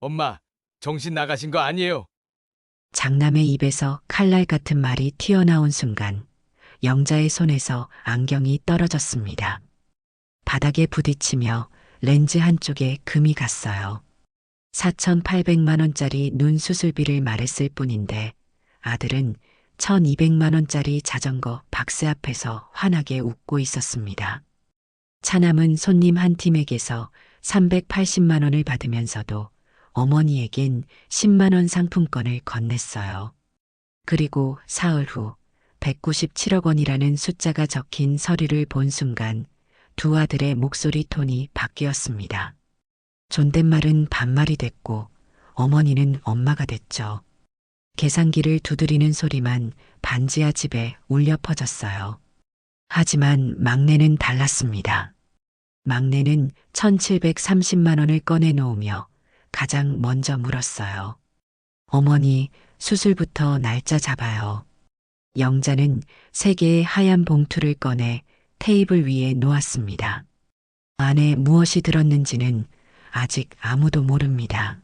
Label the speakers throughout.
Speaker 1: 엄마, 정신 나가신 거 아니에요?
Speaker 2: 장남의 입에서 칼날 같은 말이 튀어나온 순간 영자의 손에서 안경이 떨어졌습니다. 바닥에 부딪히며 렌즈 한쪽에 금이 갔어요. 4,800만 원짜리 눈 수술비를 말했을 뿐인데 아들은 1,200만 원짜리 자전거 박스 앞에서 환하게 웃고 있었습니다. 차남은 손님 한 팀에게서 380만 원을 받으면서도 어머니에겐 10만 원 상품권을 건넸어요. 그리고 사흘 후 197억 원이라는 숫자가 적힌 서류를 본 순간 두 아들의 목소리 톤이 바뀌었습니다. 존댓말은 반말이 됐고 어머니는 엄마가 됐죠. 계산기를 두드리는 소리만 반지하 집에 울려 퍼졌어요. 하지만 막내는 달랐습니다. 막내는 1,730만 원을 꺼내놓으며 가장 먼저 물었어요. 어머니, 수술부터 날짜 잡아요. 영자는 세 개의 하얀 봉투를 꺼내 테이블 위에 놓았습니다. 안에 무엇이 들었는지는 아직 아무도 모릅니다.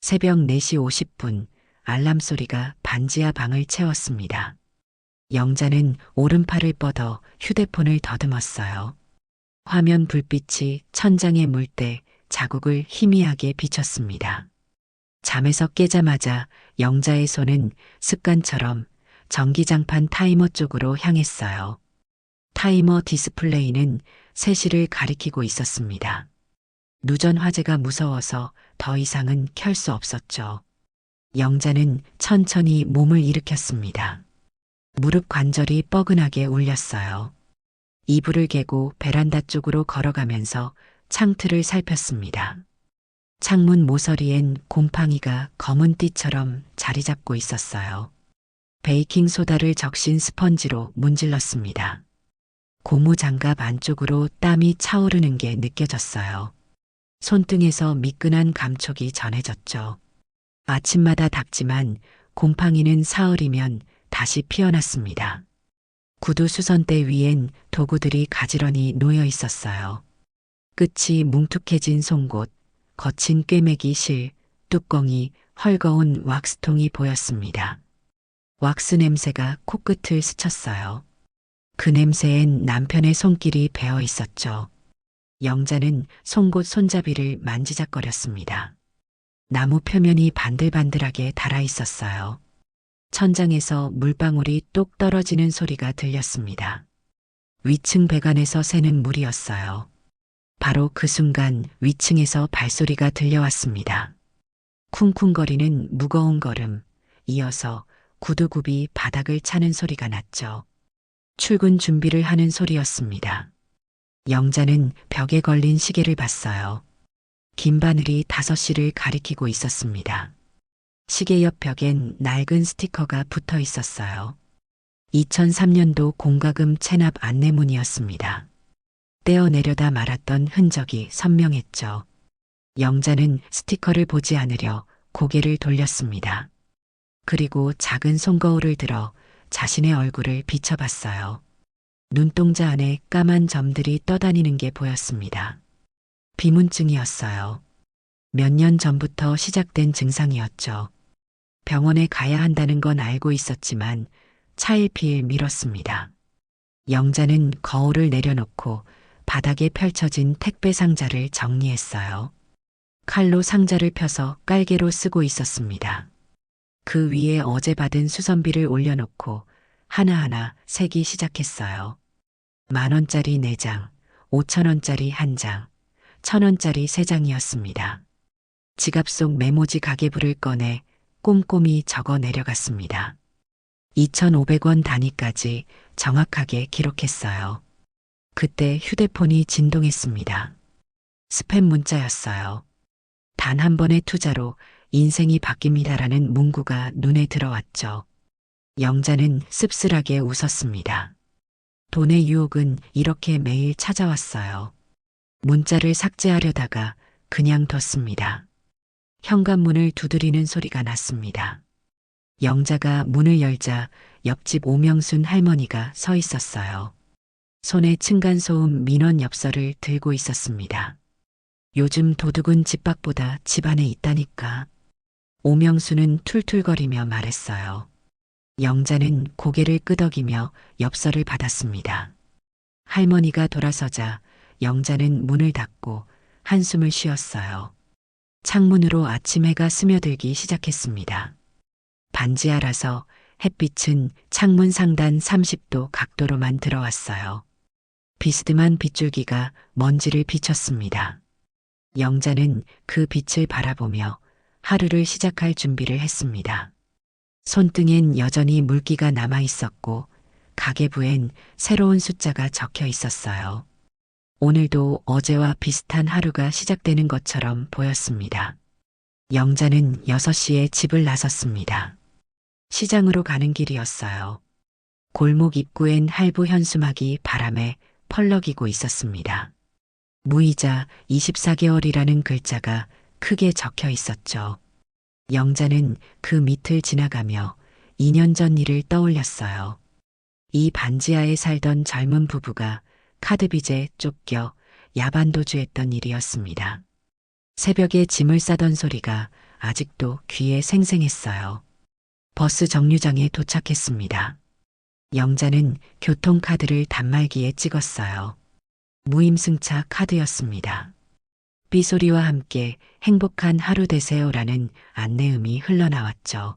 Speaker 2: 새벽 4시 50분 알람 소리가 반지하 방을 채웠습니다. 영자는 오른팔을 뻗어 휴대폰을 더듬었어요. 화면 불빛이 천장에 물 때 자국을 희미하게 비쳤습니다. 잠에서 깨자마자 영자의 손은 습관처럼 전기장판 타이머 쪽으로 향했어요. 타이머 디스플레이는 3시를 가리키고 있었습니다. 누전 화재가 무서워서 더 이상은 켤 수 없었죠. 영자는 천천히 몸을 일으켰습니다. 무릎 관절이 뻐근하게 울렸어요. 이불을 개고 베란다 쪽으로 걸어가면서 창틀을 살폈습니다. 창문 모서리엔 곰팡이가 검은 띠처럼 자리 잡고 있었어요. 베이킹 소다를 적신 스펀지로 문질렀습니다. 고무 장갑 안쪽으로 땀이 차오르는 게 느껴졌어요. 손등에서 미끈한 감촉이 전해졌죠. 아침마다 닦지만 곰팡이는 사흘이면 다시 피어났습니다. 구두 수선대 위엔 도구들이 가지런히 놓여 있었어요. 끝이 뭉툭해진 송곳, 거친 꿰매기 실, 뚜껑이 헐거운 왁스통이 보였습니다. 왁스 냄새가 코끝을 스쳤어요. 그 냄새엔 남편의 손길이 배어 있었죠. 영자는 송곳 손잡이를 만지작거렸습니다. 나무 표면이 반들반들하게 달아 있었어요. 천장에서 물방울이 똑 떨어지는 소리가 들렸습니다. 위층 배관에서 새는 물이었어요. 바로 그 순간 위층에서 발소리가 들려왔습니다. 쿵쿵거리는 무거운 걸음, 이어서 구두굽이 바닥을 차는 소리가 났죠. 출근 준비를 하는 소리였습니다. 영자는 벽에 걸린 시계를 봤어요. 긴 바늘이 5시를 가리키고 있었습니다. 시계 옆 벽엔 낡은 스티커가 붙어 있었어요. 2003년도 공과금 체납 안내문이었습니다. 떼어내려다 말았던 흔적이 선명했죠. 영자는 스티커를 보지 않으려 고개를 돌렸습니다. 그리고 작은 손거울을 들어 자신의 얼굴을 비춰봤어요. 눈동자 안에 까만 점들이 떠다니는 게 보였습니다. 비문증이었어요. 몇 년 전부터 시작된 증상이었죠. 병원에 가야 한다는 건 알고 있었지만 차일피일 미뤘습니다. 영자는 거울을 내려놓고 바닥에 펼쳐진 택배 상자를 정리했어요. 칼로 상자를 펴서 깔개로 쓰고 있었습니다. 그 위에 어제 받은 수선비를 올려놓고 하나하나 세기 시작했어요. 10,000원짜리 4장, 5,000원짜리 1장, 1,000원짜리 3장이었습니다. 지갑 속 메모지 가계부를 꺼내 꼼꼼히 적어 내려갔습니다. 2,500원 단위까지 정확하게 기록했어요. 그때 휴대폰이 진동했습니다. 스팸 문자였어요. 단 한 번의 투자로 인생이 바뀝니다라는 문구가 눈에 들어왔죠. 영자는 씁쓸하게 웃었습니다. 돈의 유혹은 이렇게 매일 찾아왔어요. 문자를 삭제하려다가 그냥 뒀습니다. 현관문을 두드리는 소리가 났습니다. 영자가 문을 열자 옆집 오명순 할머니가 서 있었어요. 손에 층간소음 민원 엽서를 들고 있었습니다. 요즘 도둑은 집 밖보다 집 안에 있다니까. 오명수는 툴툴거리며 말했어요. 영자는 고개를 끄덕이며 엽서를 받았습니다. 할머니가 돌아서자 영자는 문을 닫고 한숨을 쉬었어요. 창문으로 아침 해가 스며들기 시작했습니다. 반지하라서 햇빛은 창문 상단 30도 각도로만 들어왔어요. 비스듬한 빗줄기가 먼지를 비쳤습니다. 영자는 그 빛을 바라보며 하루를 시작할 준비를 했습니다. 손등엔 여전히 물기가 남아 있었고 가계부엔 새로운 숫자가 적혀 있었어요. 오늘도 어제와 비슷한 하루가 시작되는 것처럼 보였습니다. 영자는 6시에 집을 나섰습니다. 시장으로 가는 길이었어요. 골목 입구엔 할부 현수막이 바람에 펄럭이고 있었습니다. 무이자 24개월이라는 글자가 크게 적혀 있었죠. 영자는 그 밑을 지나가며 2년 전 일을 떠올렸어요. 이 반지하에 살던 젊은 부부가 카드빚에 쫓겨 야반도주했던 일이었습니다. 새벽에 짐을 싸던 소리가 아직도 귀에 생생했어요. 버스 정류장에 도착했습니다. 영자는 교통카드를 단말기에 찍었어요. 무임승차 카드였습니다. 삐소리와 함께 행복한 하루 되세요라는 안내음이 흘러나왔죠.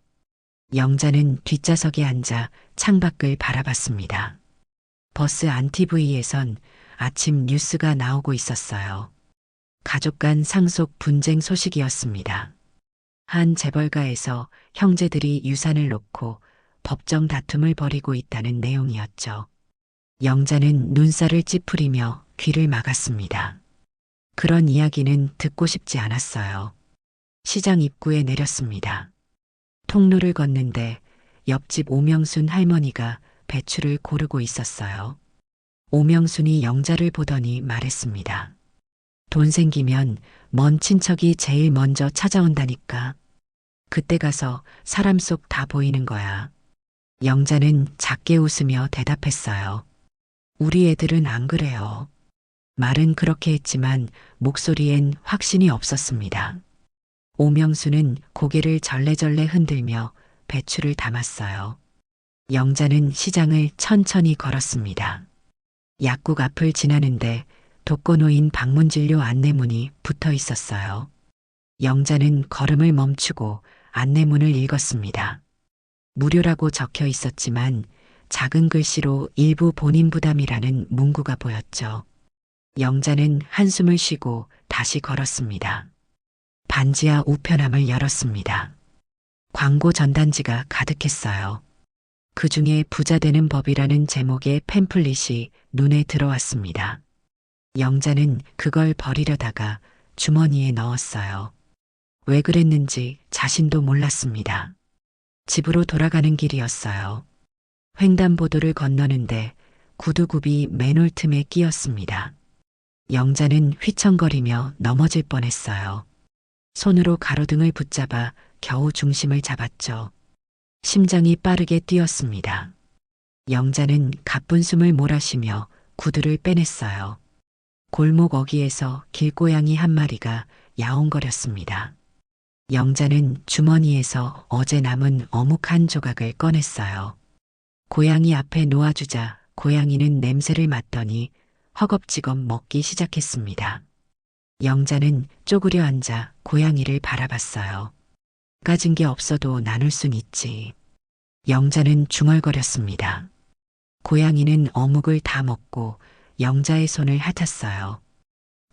Speaker 2: 영자는 뒷좌석에 앉아 창밖을 바라봤습니다. 버스 안 TV에선 아침 뉴스가 나오고 있었어요. 가족 간 상속 분쟁 소식이었습니다. 한 재벌가에서 형제들이 유산을 놓고 법정 다툼을 벌이고 있다는 내용이었죠. 영자는 눈살을 찌푸리며 귀를 막았습니다. 그런 이야기는 듣고 싶지 않았어요. 시장 입구에 내렸습니다. 통로를 걷는데 옆집 오명순 할머니가 배추를 고르고 있었어요. 오명순이 영자를 보더니 말했습니다. 돈 생기면 먼 친척이 제일 먼저 찾아온다니까. 그때 가서 사람 속 다 보이는 거야. 영자는 작게 웃으며 대답했어요. 우리 애들은 안 그래요. 말은 그렇게 했지만 목소리엔 확신이 없었습니다. 오명수는 고개를 절레절레 흔들며 배추를 담았어요. 영자는 시장을 천천히 걸었습니다. 약국 앞을 지나는데 독거노인 방문진료 안내문이 붙어 있었어요. 영자는 걸음을 멈추고 안내문을 읽었습니다. 무료라고 적혀 있었지만 작은 글씨로 일부 본인 부담이라는 문구가 보였죠. 영자는 한숨을 쉬고 다시 걸었습니다. 반지하 우편함을 열었습니다. 광고 전단지가 가득했어요. 그 중에 부자 되는 법이라는 제목의 팸플릿이 눈에 들어왔습니다. 영자는 그걸 버리려다가 주머니에 넣었어요. 왜 그랬는지 자신도 몰랐습니다. 집으로 돌아가는 길이었어요. 횡단보도를 건너는데 구두굽이 맨홀 틈에 끼었습니다. 영자는 휘청거리며 넘어질 뻔했어요. 손으로 가로등을 붙잡아 겨우 중심을 잡았죠. 심장이 빠르게 뛰었습니다. 영자는 가쁜 숨을 몰아쉬며 구두를 빼냈어요. 골목 어귀에서 길고양이 한 마리가 야옹거렸습니다. 영자는 주머니에서 어제 남은 어묵 한 조각을 꺼냈어요. 고양이 앞에 놓아주자 고양이는 냄새를 맡더니 허겁지겁 먹기 시작했습니다. 영자는 쪼그려 앉아 고양이를 바라봤어요. 가진 게 없어도 나눌 순 있지. 영자는 중얼거렸습니다. 고양이는 어묵을 다 먹고 영자의 손을 핥았어요.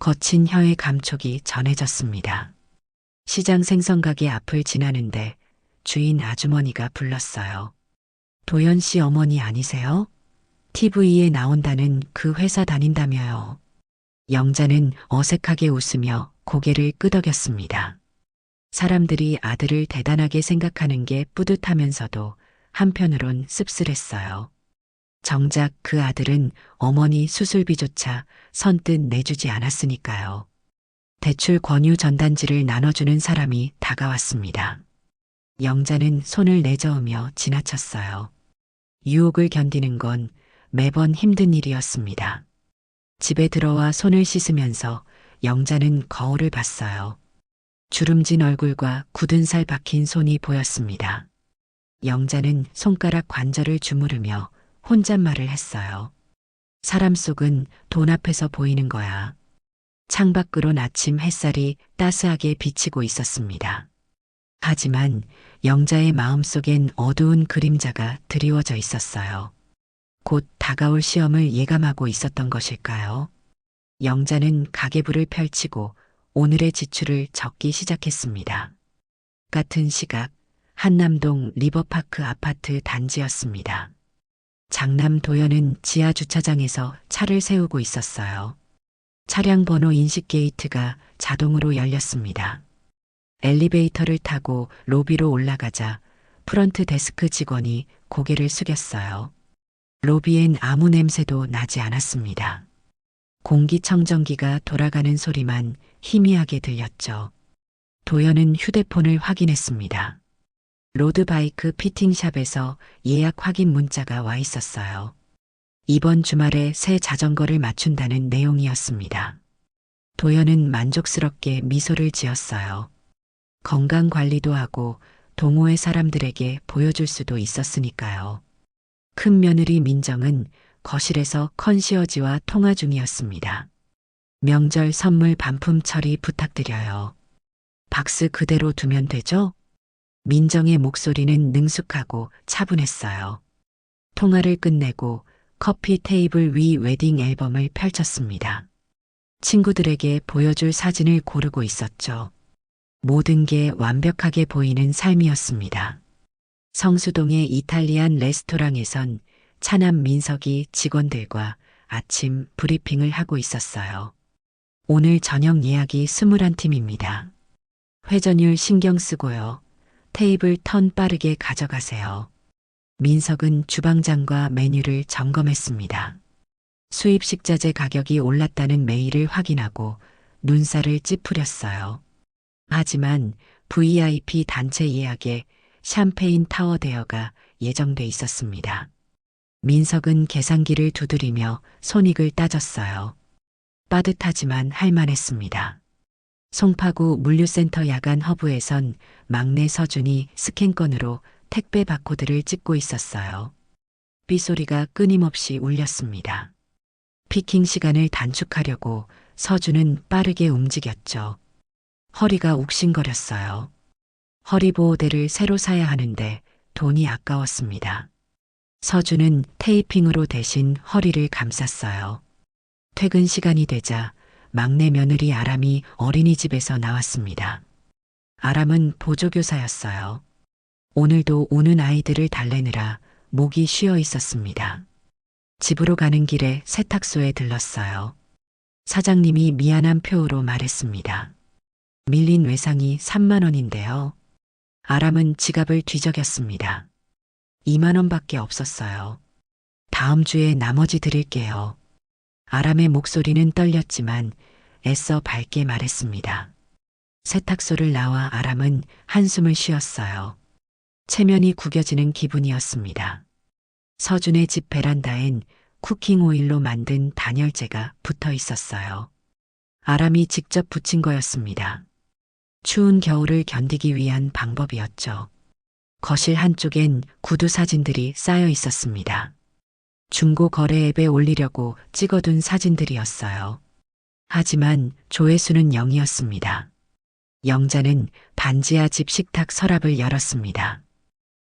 Speaker 2: 거친 혀의 감촉이 전해졌습니다. 시장 생선가게 앞을 지나는데 주인 아주머니가 불렀어요. 도연 씨 어머니 아니세요? TV에 나온다는 그 회사 다닌다며요. 영자는 어색하게 웃으며 고개를 끄덕였습니다. 사람들이 아들을 대단하게 생각하는 게 뿌듯하면서도 한편으론 씁쓸했어요. 정작 그 아들은 어머니 수술비조차 선뜻 내주지 않았으니까요. 대출 권유 전단지를 나눠주는 사람이 다가왔습니다. 영자는 손을 내저으며 지나쳤어요. 유혹을 견디는 건 매번 힘든 일이었습니다. 집에 들어와 손을 씻으면서 영자는 거울을 봤어요. 주름진 얼굴과 굳은 살 박힌 손이 보였습니다. 영자는 손가락 관절을 주무르며 혼잣말을 했어요. 사람 속은 돈 앞에서 보이는 거야. 창밖으론 아침 햇살이 따스하게 비치고 있었습니다. 하지만 영자의 마음속엔 어두운 그림자가 드리워져 있었어요. 곧 다가올 시험을 예감하고 있었던 것일까요? 영자는 가계부를 펼치고 오늘의 지출을 적기 시작했습니다. 같은 시각 한남동 리버파크 아파트 단지였습니다. 장남 도연은 지하 주차장에서 차를 세우고 있었어요. 차량 번호 인식 게이트가 자동으로 열렸습니다. 엘리베이터를 타고 로비로 올라가자 프런트 데스크 직원이 고개를 숙였어요. 로비엔 아무 냄새도 나지 않았습니다. 공기청정기가 돌아가는 소리만 희미하게 들렸죠. 도연은 휴대폰을 확인했습니다. 로드바이크 피팅샵에서 예약 확인 문자가 와 있었어요. 이번 주말에 새 자전거를 맞춘다는 내용이었습니다. 도연은 만족스럽게 미소를 지었어요. 건강 관리도 하고 동호회 사람들에게 보여줄 수도 있었으니까요. 큰 며느리 민정은 거실에서 컨시어지와 통화 중이었습니다. 명절 선물 반품 처리 부탁드려요. 박스 그대로 두면 되죠? 민정의 목소리는 능숙하고 차분했어요. 통화를 끝내고 커피 테이블 위 웨딩 앨범을 펼쳤습니다. 친구들에게 보여줄 사진을 고르고 있었죠. 모든 게 완벽하게 보이는 삶이었습니다. 성수동의 이탈리안 레스토랑에선 차남 민석이 직원들과 아침 브리핑을 하고 있었어요. 오늘 저녁 예약이 21팀입니다. 회전율 신경 쓰고요. 테이블 턴 빠르게 가져가세요. 민석은 주방장과 메뉴를 점검했습니다. 수입 식자재 가격이 올랐다는 메일을 확인하고 눈살을 찌푸렸어요. 하지만 VIP 단체 예약에 샴페인 타워 대여가 예정돼 있었습니다. 민석은 계산기를 두드리며 손익을 따졌어요. 빠듯하지만 할만했습니다. 송파구 물류센터 야간 허브에선 막내 서준이 스캔건으로 택배 바코드를 찍고 있었어요. 삐소리가 끊임없이 울렸습니다. 피킹 시간을 단축하려고 서준은 빠르게 움직였죠. 허리가 욱신거렸어요. 허리보호대를 새로 사야 하는데 돈이 아까웠습니다. 서준은 테이핑으로 대신 허리를 감쌌어요. 퇴근 시간이 되자 막내 며느리 아람이 어린이집에서 나왔습니다. 아람은 보조교사였어요. 오늘도 우는 아이들을 달래느라 목이 쉬어 있었습니다. 집으로 가는 길에 세탁소에 들렀어요. 사장님이 미안한 표로 말했습니다. 밀린 외상이 3만 원인데요. 아람은 지갑을 뒤적였습니다. 2만 원밖에 없었어요. 다음 주에 나머지 드릴게요. 아람의 목소리는 떨렸지만 애써 밝게 말했습니다. 세탁소를 나와 아람은 한숨을 쉬었어요. 체면이 구겨지는 기분이었습니다. 서준의 집 베란다엔 쿠킹 오일로 만든 단열재가 붙어 있었어요. 아람이 직접 붙인 거였습니다. 추운 겨울을 견디기 위한 방법이었죠. 거실 한쪽엔 구두 사진들이 쌓여 있었습니다. 중고 거래 앱에 올리려고 찍어둔 사진들이었어요. 하지만 조회수는 0이었습니다. 영자는 반지하 집 식탁 서랍을 열었습니다.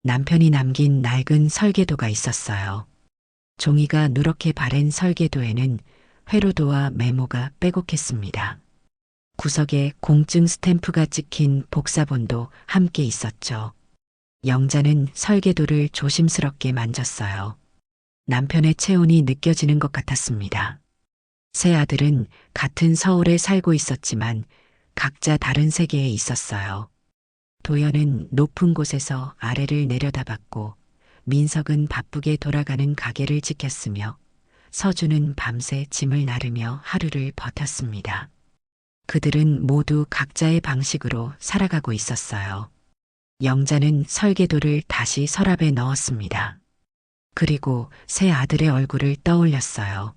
Speaker 2: 남편이 남긴 낡은 설계도가 있었어요. 종이가 누렇게 바랜 설계도에는 회로도와 메모가 빼곡했습니다. 구석에 공증 스탬프가 찍힌 복사본도 함께 있었죠. 영자는 설계도를 조심스럽게 만졌어요. 남편의 체온이 느껴지는 것 같았습니다. 세 아들은 같은 서울에 살고 있었지만 각자 다른 세계에 있었어요. 도연은 높은 곳에서 아래를 내려다봤고 민석은 바쁘게 돌아가는 가게를 지켰으며 서준은 밤새 짐을 나르며 하루를 버텼습니다. 그들은 모두 각자의 방식으로 살아가고 있었어요. 영자는 설계도를 다시 서랍에 넣었습니다. 그리고 세 아들의 얼굴을 떠올렸어요.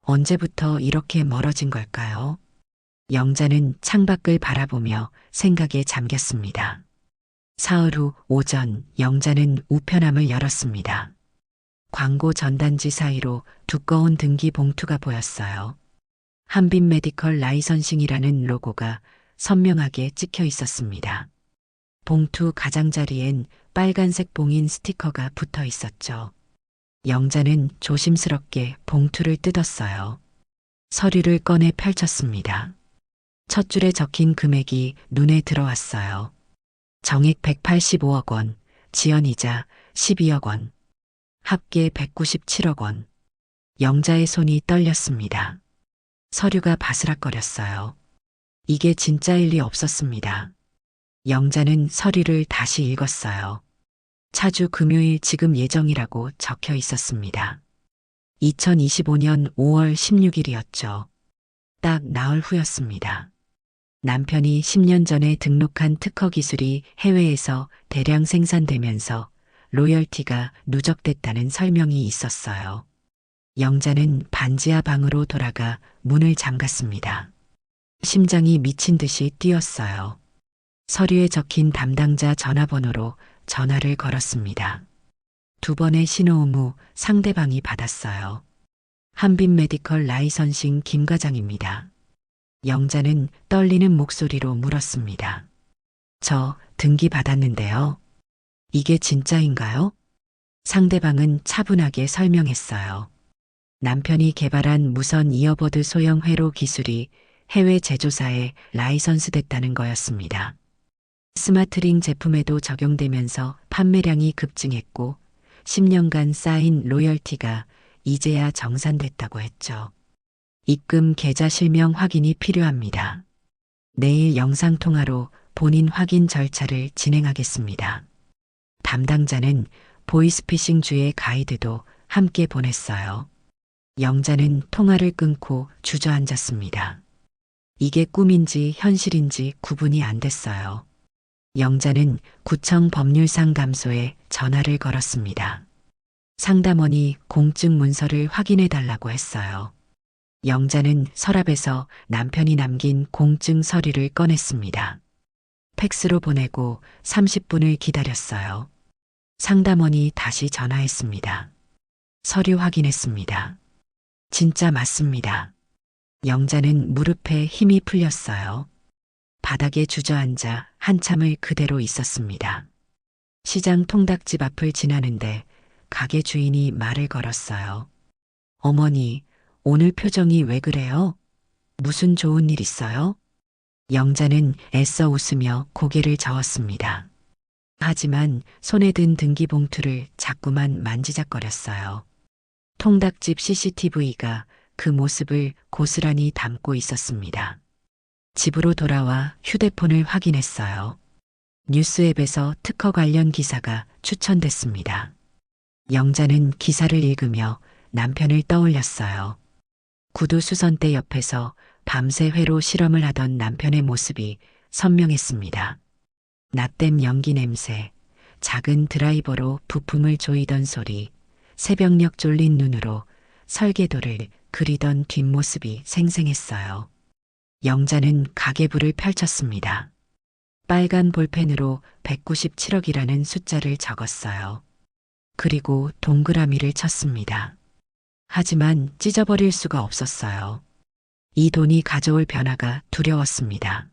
Speaker 2: 언제부터 이렇게 멀어진 걸까요? 영자는 창밖을 바라보며 생각에 잠겼습니다. 사흘 후 오전 영자는 우편함을 열었습니다. 광고 전단지 사이로 두꺼운 등기 봉투가 보였어요. 한빛 메디컬 라이선싱이라는 로고가 선명하게 찍혀 있었습니다. 봉투 가장자리엔 빨간색 봉인 스티커가 붙어 있었죠. 영자는 조심스럽게 봉투를 뜯었어요. 서류를 꺼내 펼쳤습니다. 첫 줄에 적힌 금액이 눈에 들어왔어요. 정액 185억 원, 지연이자 12억 원, 합계 197억 원. 영자의 손이 떨렸습니다. 서류가 바스락거렸어요. 이게 진짜일 리 없었습니다. 영자는 서류를 다시 읽었어요. 차주 금요일 지금 예정이라고 적혀 있었습니다. 2025년 5월 16일이었죠. 딱 나흘 후였습니다. 남편이 10년 전에 등록한 특허 기술이 해외에서 대량 생산되면서 로열티가 누적됐다는 설명이 있었어요. 영자는 반지하 방으로 돌아가 문을 잠갔습니다. 심장이 미친 듯이 뛰었어요. 서류에 적힌 담당자 전화번호로 전화를 걸었습니다. 두 번의 신호음 후 상대방이 받았어요. 한빛 메디컬 라이선싱 김 과장입니다. 영자는 떨리는 목소리로 물었습니다. 저 등기 받았는데요. 이게 진짜인가요? 상대방은 차분하게 설명했어요. 남편이 개발한 무선 이어버드 소형 회로 기술이 해외 제조사에 라이선스 됐다는 거였습니다. 스마트링 제품에도 적용되면서 판매량이 급증했고 10년간 쌓인 로열티가 이제야 정산됐다고 했죠. 입금 계좌 실명 확인이 필요합니다. 내일 영상통화로 본인 확인 절차를 진행하겠습니다. 담당자는 보이스피싱 주의 가이드도 함께 보냈어요. 영자는 통화를 끊고 주저앉았습니다. 이게 꿈인지 현실인지 구분이 안 됐어요. 영자는 구청 법률상담소에 전화를 걸었습니다. 상담원이 공증 문서를 확인해 달라고 했어요. 영자는 서랍에서 남편이 남긴 공증 서류를 꺼냈습니다. 팩스로 보내고 30분을 기다렸어요. 상담원이 다시 전화했습니다. 서류 확인했습니다. 진짜 맞습니다. 영자는 무릎에 힘이 풀렸어요. 바닥에 주저앉아 한참을 그대로 있었습니다. 시장 통닭집 앞을 지나는데 가게 주인이 말을 걸었어요. 어머니, 오늘 표정이 왜 그래요? 무슨 좋은 일 있어요? 영자는 애써 웃으며 고개를 저었습니다. 하지만 손에 든 등기봉투를 자꾸만 만지작거렸어요. 통닭집 CCTV가 그 모습을 고스란히 담고 있었습니다. 집으로 돌아와 휴대폰을 확인했어요. 뉴스 앱에서 특허 관련 기사가 추천됐습니다. 영자는 기사를 읽으며 남편을 떠올렸어요. 구두 수선대 옆에서 밤새 회로 실험을 하던 남편의 모습이 선명했습니다. 낫댐 연기 냄새, 작은 드라이버로 부품을 조이던 소리, 새벽녘 졸린 눈으로 설계도를 그리던 뒷모습이 생생했어요. 영자는 가계부를 펼쳤습니다. 빨간 볼펜으로 197억이라는 숫자를 적었어요. 그리고 동그라미를 쳤습니다. 하지만 찢어버릴 수가 없었어요. 이 돈이 가져올 변화가 두려웠습니다.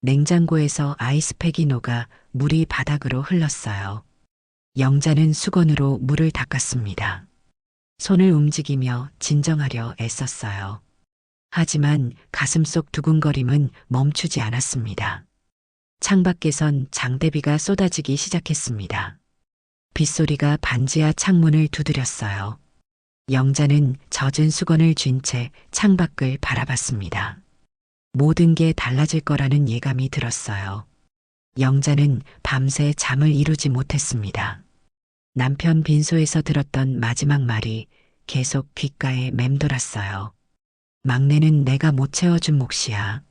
Speaker 2: 냉장고에서 아이스팩이 녹아 물이 바닥으로 흘렀어요. 영자는 수건으로 물을 닦았습니다. 손을 움직이며 진정하려 애썼어요. 하지만 가슴속 두근거림은 멈추지 않았습니다. 창밖에선 장대비가 쏟아지기 시작했습니다. 빗소리가 반지하 창문을 두드렸어요. 영자는 젖은 수건을 쥔 채 창밖을 바라봤습니다. 모든 게 달라질 거라는 예감이 들었어요. 영자는 밤새 잠을 이루지 못했습니다. 남편 빈소에서 들었던 마지막 말이 계속 귓가에 맴돌았어요. 막내는 내가 못 채워준 몫이야.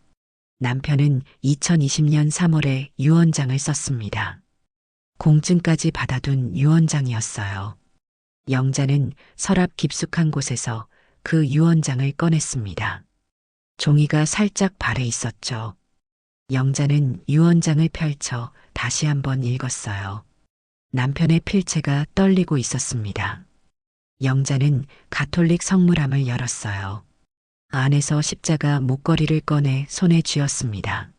Speaker 2: 남편은 2020년 3월에 유언장을 썼습니다. 공증까지 받아둔 유언장이었어요. 영자는 서랍 깊숙한 곳에서 그 유언장을 꺼냈습니다. 종이가 살짝 발에 있었죠. 영자는 유언장을 펼쳐 다시 한번 읽었어요. 남편의 필체가 떨리고 있었습니다. 영자는 가톨릭 성물함을 열었어요. 안에서 십자가 목걸이를 꺼내 손에 쥐었습니다.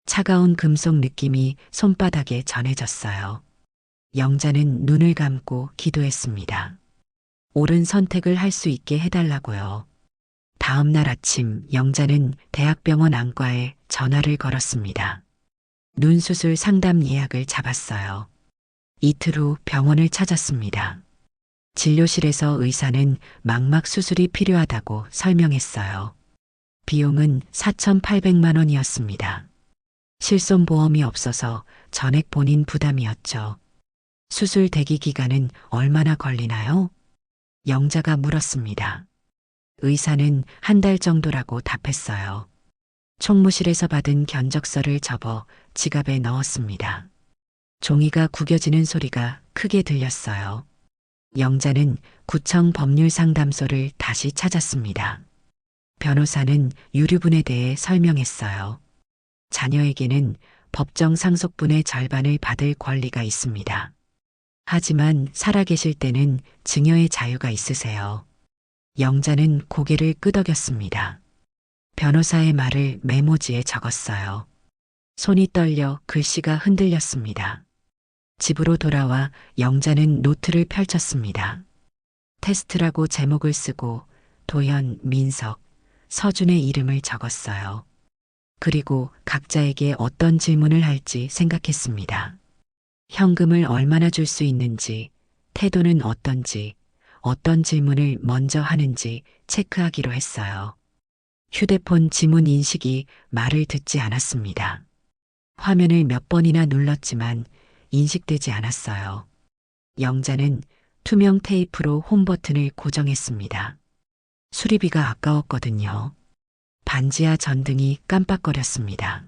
Speaker 2: 차가운 금속 느낌이 손바닥에 전해졌어요. 영자는 눈을 감고 기도했습니다. 옳은 선택을 할 수 있게 해달라고요. 다음 날 아침 영자는 대학병원 안과에 전화를 걸었습니다. 눈 수술 상담 예약을 잡았어요. 이틀 후 병원을 찾았습니다. 진료실에서 의사는 망막 수술이 필요하다고 설명했어요. 비용은 4,800만 원이었습니다. 실손보험이 없어서 전액 본인 부담이었죠. 수술 대기 기간은 얼마나 걸리나요? 영자가 물었습니다. 의사는 한 달 정도라고 답했어요. 총무실에서 받은 견적서를 접어 지갑에 넣었습니다. 종이가 구겨지는 소리가 크게 들렸어요. 영자는 구청 법률상담소를 다시 찾았습니다. 변호사는 유류분에 대해 설명했어요. 자녀에게는 법정 상속분의 절반을 받을 권리가 있습니다. 하지만 살아계실 때는 증여의 자유가 있으세요. 영자는 고개를 끄덕였습니다. 변호사의 말을 메모지에 적었어요. 손이 떨려 글씨가 흔들렸습니다. 집으로 돌아와 영자는 노트를 펼쳤습니다. 테스트라고 제목을 쓰고 도현, 민석, 서준의 이름을 적었어요. 그리고 각자에게 어떤 질문을 할지 생각했습니다. 현금을 얼마나 줄 수 있는지, 태도는 어떤지, 어떤 질문을 먼저 하는지 체크하기로 했어요. 휴대폰 지문 인식이 말을 듣지 않았습니다. 화면을 몇 번이나 눌렀지만 인식되지 않았어요. 영자는 투명 테이프로 홈 버튼을 고정했습니다. 수리비가 아까웠거든요. 반지하 전등이 깜빡거렸습니다.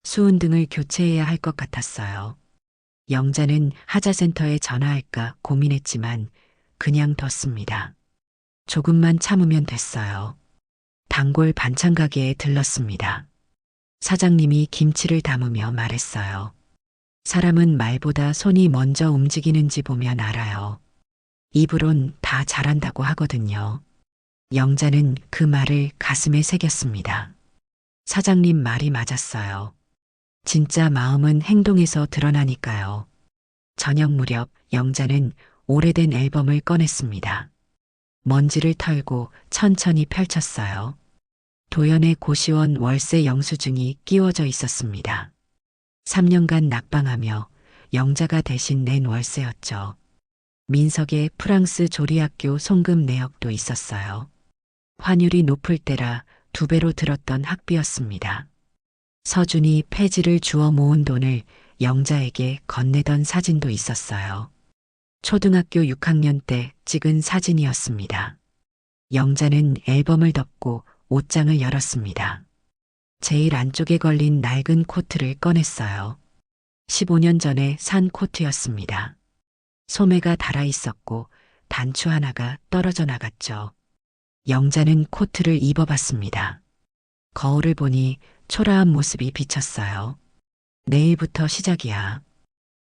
Speaker 2: 수은등을 교체해야 할 것 같았어요. 영자는 하자센터에 전화할까 고민했지만 그냥 뒀습니다. 조금만 참으면 됐어요. 단골 반찬 가게에 들렀습니다. 사장님이 김치를 담으며 말했어요. 사람은 말보다 손이 먼저 움직이는지 보면 알아요. 입으론 다 잘한다고 하거든요. 영자는 그 말을 가슴에 새겼습니다. 사장님 말이 맞았어요. 진짜 마음은 행동에서 드러나니까요. 저녁 무렵 영자는 오래된 앨범을 꺼냈습니다. 먼지를 털고 천천히 펼쳤어요. 도연의 고시원 월세 영수증이 끼워져 있었습니다. 3년간 낙방하며 영자가 대신 낸 월세였죠. 민석의 프랑스 조리학교 송금 내역도 있었어요. 환율이 높을 때라 2배로 들었던 학비였습니다. 서준이 폐지를 주워 모은 돈을 영자에게 건네던 사진도 있었어요. 초등학교 6학년 때 찍은 사진이었습니다. 영자는 앨범을 덮고 옷장을 열었습니다. 제일 안쪽에 걸린 낡은 코트를 꺼냈어요. 15년 전에 산 코트였습니다. 소매가 달아 있었고 단추 하나가 떨어져 나갔죠. 영자는 코트를 입어봤습니다. 거울을 보니 초라한 모습이 비쳤어요. 내일부터 시작이야.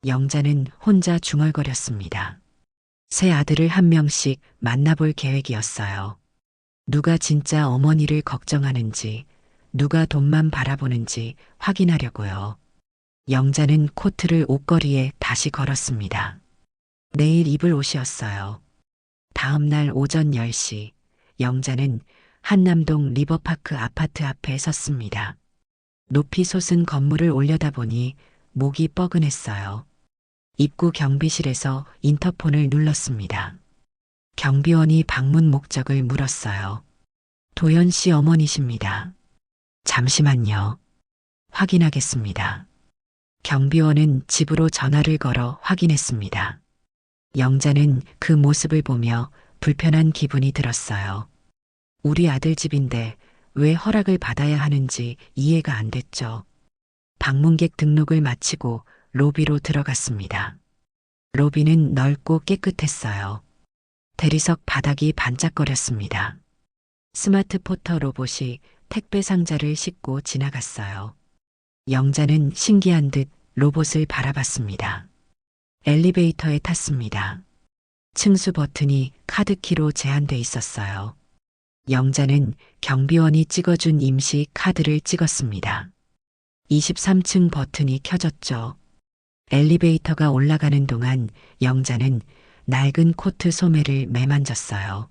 Speaker 2: 영자는 혼자 중얼거렸습니다. 새 아들을 한 명씩 만나볼 계획이었어요. 누가 진짜 어머니를 걱정하는지, 누가 돈만 바라보는지 확인하려고요. 영자는 코트를 옷걸이에 다시 걸었습니다. 내일 입을 옷이었어요. 다음 날 오전 10시, 영자는 한남동 리버파크 아파트 앞에 섰습니다. 높이 솟은 건물을 올려다보니 목이 뻐근했어요. 입구 경비실에서 인터폰을 눌렀습니다. 경비원이 방문 목적을 물었어요. 도연 씨 어머니십니다. 잠시만요. 확인하겠습니다. 경비원은 집으로 전화를 걸어 확인했습니다. 영자는 그 모습을 보며 불편한 기분이 들었어요. 우리 아들 집인데 왜 허락을 받아야 하는지 이해가 안 됐죠. 방문객 등록을 마치고 로비로 들어갔습니다. 로비는 넓고 깨끗했어요. 대리석 바닥이 반짝거렸습니다. 스마트 포터 로봇이 택배 상자를 싣고 지나갔어요. 영자는 신기한 듯 로봇을 바라봤습니다. 엘리베이터에 탔습니다. 층수 버튼이 카드키로 제한돼 있었어요. 영자는 경비원이 찍어준 임시 카드를 찍었습니다. 23층 버튼이 켜졌죠. 엘리베이터가 올라가는 동안 영자는 낡은 코트 소매를 매만졌어요.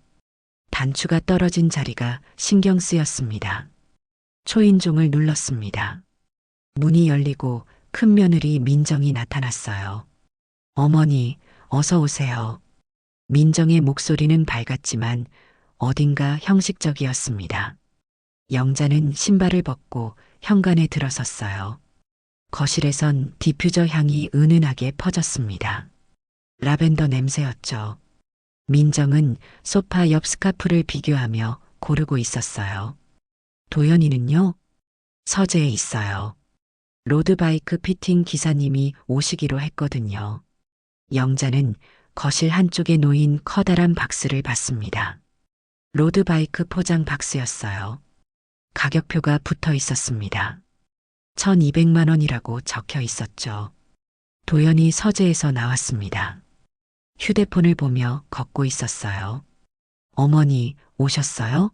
Speaker 2: 단추가 떨어진 자리가 신경 쓰였습니다. 초인종을 눌렀습니다. 문이 열리고 큰 며느리 민정이 나타났어요. 어머니, 어서 오세요. 민정의 목소리는 밝았지만 어딘가 형식적이었습니다. 영자는 신발을 벗고 현관에 들어섰어요. 거실에선 디퓨저 향이 은은하게 퍼졌습니다. 라벤더 냄새였죠. 민정은 소파 옆 스카프를 비교하며 고르고 있었어요. 도연이는요? 서재에 있어요. 로드바이크 피팅 기사님이 오시기로 했거든요. 영자는 거실 한쪽에 놓인 커다란 박스를 봤습니다. 로드바이크 포장 박스였어요. 가격표가 붙어 있었습니다. 1200만 원이라고 적혀 있었죠. 도연이 서재에서 나왔습니다. 휴대폰을 보며 걷고 있었어요. 어머니, 오셨어요?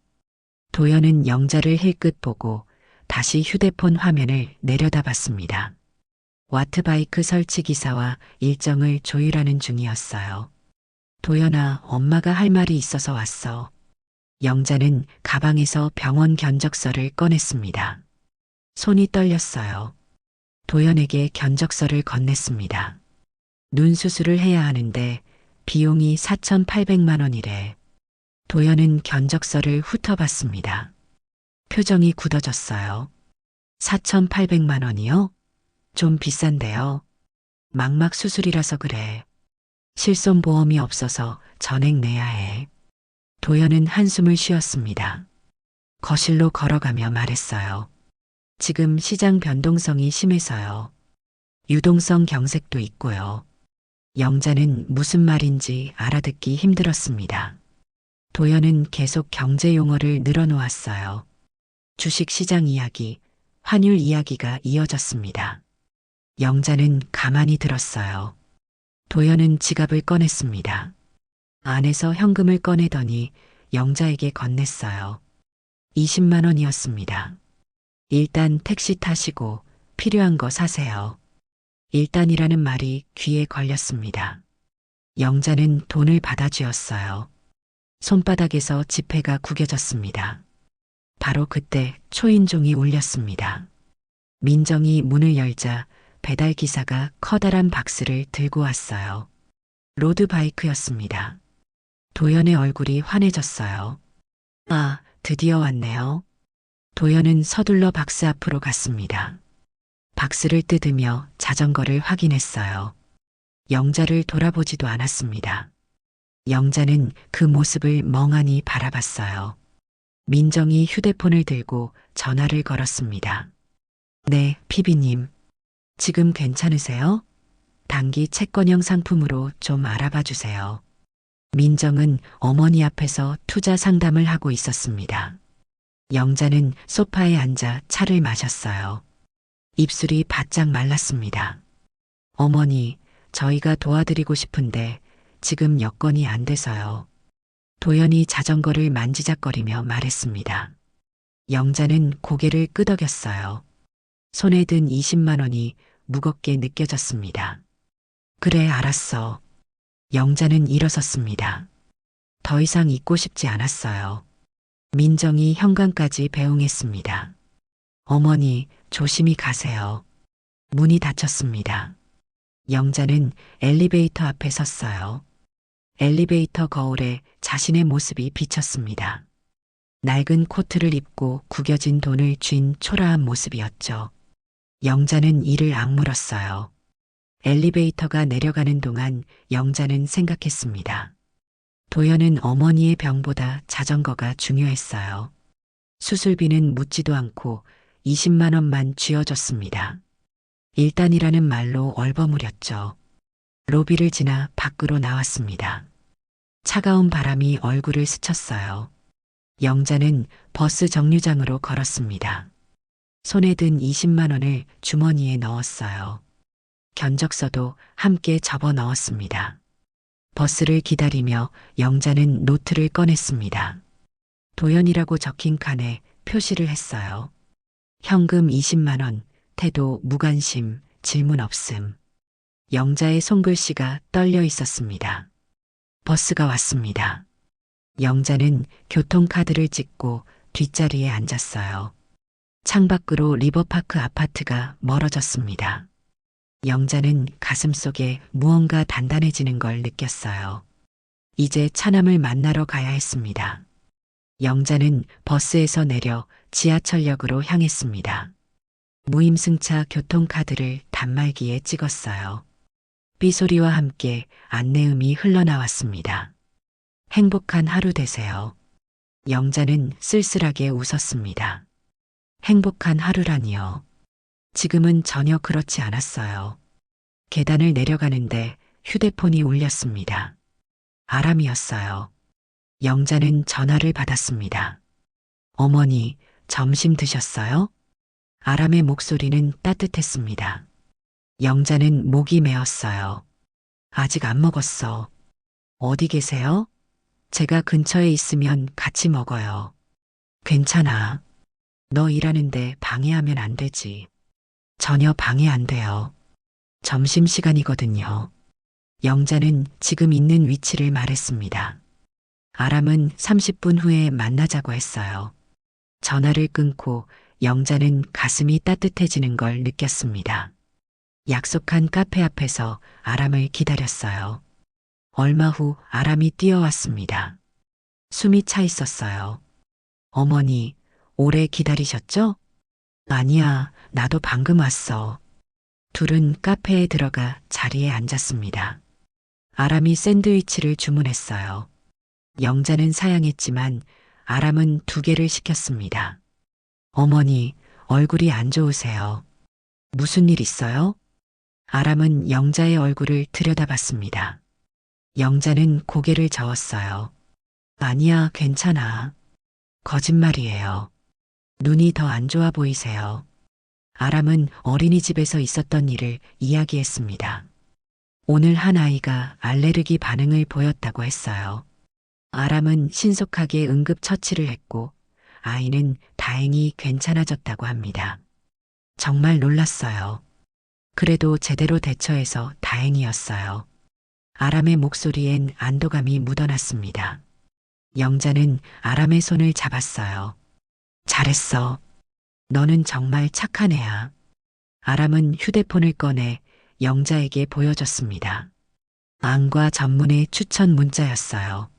Speaker 2: 도연은 영자를 힐끗 보고 다시 휴대폰 화면을 내려다봤습니다. 와트바이크 설치 기사와 일정을 조율하는 중이었어요. 도연아, 엄마가 할 말이 있어서 왔어. 영자는 가방에서 병원 견적서를 꺼냈습니다. 손이 떨렸어요. 도연에게 견적서를 건넸습니다. 눈 수술을 해야 하는데 비용이 4,800만 원이래. 도연은 견적서를 훑어봤습니다. 표정이 굳어졌어요. 4,800만 원이요? 좀 비싼데요. 망막 수술이라서 그래. 실손보험이 없어서 전액 내야 해. 도연은 한숨을 쉬었습니다. 거실로 걸어가며 말했어요. 지금 시장 변동성이 심해서요. 유동성 경색도 있고요. 영자는 무슨 말인지 알아듣기 힘들었습니다. 도연은 계속 경제 용어를 늘어놓았어요. 주식시장 이야기, 환율 이야기가 이어졌습니다. 영자는 가만히 들었어요. 도연은 지갑을 꺼냈습니다. 안에서 현금을 꺼내더니 영자에게 건넸어요. 20만 원이었습니다. 일단 택시 타시고 필요한 거 사세요. 일단이라는 말이 귀에 걸렸습니다. 영자는 돈을 받아쥐었어요. 손바닥에서 지폐가 구겨졌습니다. 바로 그때 초인종이 울렸습니다. 민정이 문을 열자 배달기사가 커다란 박스를 들고 왔어요. 로드바이크였습니다. 도연의 얼굴이 환해졌어요. 아, 드디어 왔네요. 도연은 서둘러 박스 앞으로 갔습니다. 박스를 뜯으며 자전거를 확인했어요. 영자를 돌아보지도 않았습니다. 영자는 그 모습을 멍하니 바라봤어요. 민정이 휴대폰을 들고 전화를 걸었습니다. 네, 피비님. 지금 괜찮으세요? 단기 채권형 상품으로 좀 알아봐 주세요. 민정은 어머니 앞에서 투자 상담을 하고 있었습니다. 영자는 소파에 앉아 차를 마셨어요. 입술이 바짝 말랐습니다. 어머니, 저희가 도와드리고 싶은데 지금 여건이 안 돼서요. 도연이 자전거를 만지작거리며 말했습니다. 영자는 고개를 끄덕였어요. 손에 든 20만 원이 무겁게 느껴졌습니다. 그래, 알았어. 영자는 일어섰습니다. 더 이상 있고 싶지 않았어요. 민정이 현관까지 배웅했습니다. 어머니, 조심히 가세요. 문이 닫혔습니다. 영자는 엘리베이터 앞에 섰어요. 엘리베이터 거울에 자신의 모습이 비쳤습니다. 낡은 코트를 입고 구겨진 돈을 쥔 초라한 모습이었죠. 영자는 이를 악물었어요. 엘리베이터가 내려가는 동안 영자는 생각했습니다. 도연은 어머니의 병보다 자전거가 중요했어요. 수술비는 묻지도 않고 20만 원만 쥐어줬습니다. 일단이라는 말로 얼버무렸죠. 로비를 지나 밖으로 나왔습니다. 차가운 바람이 얼굴을 스쳤어요. 영자는 버스 정류장으로 걸었습니다. 손에 든 20만 원을 주머니에 넣었어요. 견적서도 함께 접어 넣었습니다. 버스를 기다리며 영자는 노트를 꺼냈습니다. 도연이라고 적힌 칸에 표시를 했어요. 현금 20만 원, 태도 무관심, 질문 없음. 영자의 손글씨가 떨려 있었습니다. 버스가 왔습니다. 영자는 교통카드를 찍고 뒷자리에 앉았어요. 창밖으로 리버파크 아파트가 멀어졌습니다. 영자는 가슴속에 무언가 단단해지는 걸 느꼈어요. 이제 차남을 만나러 가야 했습니다. 영자는 버스에서 내려 지하철역으로 향했습니다. 무임승차 교통카드를 단말기에 찍었어요. 삐소리와 함께 안내음이 흘러나왔습니다. 행복한 하루 되세요. 영자는 쓸쓸하게 웃었습니다. 행복한 하루라니요. 지금은 전혀 그렇지 않았어요. 계단을 내려가는데 휴대폰이 울렸습니다. 아람이었어요. 영자는 전화를 받았습니다. 어머니, 점심 드셨어요? 아람의 목소리는 따뜻했습니다. 영자는 목이 메었어요. 아직 안 먹었어. 어디 계세요? 제가 근처에 있으면 같이 먹어요. 괜찮아. 너 일하는데 방해하면 안 되지. 전혀 방해 안 돼요. 점심시간이거든요. 영자는 지금 있는 위치를 말했습니다. 아람은 30분 후에 만나자고 했어요. 전화를 끊고 영자는 가슴이 따뜻해지는 걸 느꼈습니다. 약속한 카페 앞에서 아람을 기다렸어요. 얼마 후 아람이 뛰어왔습니다. 숨이 차 있었어요. 어머니, 오래 기다리셨죠? 아니야, 나도 방금 왔어. 둘은 카페에 들어가 자리에 앉았습니다. 아람이 샌드위치를 주문했어요. 영자는 사양했지만 아람은 2개를 시켰습니다. 어머니, 얼굴이 안 좋으세요. 무슨 일 있어요? 아람은 영자의 얼굴을 들여다봤습니다. 영자는 고개를 저었어요. 아니야, 괜찮아. 거짓말이에요. 눈이 더 안 좋아 보이세요. 아람은 어린이집에서 있었던 일을 이야기했습니다. 오늘 한 아이가 알레르기 반응을 보였다고 했어요. 아람은 신속하게 응급처치를 했고 아이는 다행히 괜찮아졌다고 합니다. 정말 놀랐어요. 그래도 제대로 대처해서 다행이었어요. 아람의 목소리엔 안도감이 묻어났습니다. 영자는 아람의 손을 잡았어요. 잘했어. 너는 정말 착한 애야. 아람은 휴대폰을 꺼내 영자에게 보여줬습니다. 안과 전문의 추천 문자였어요.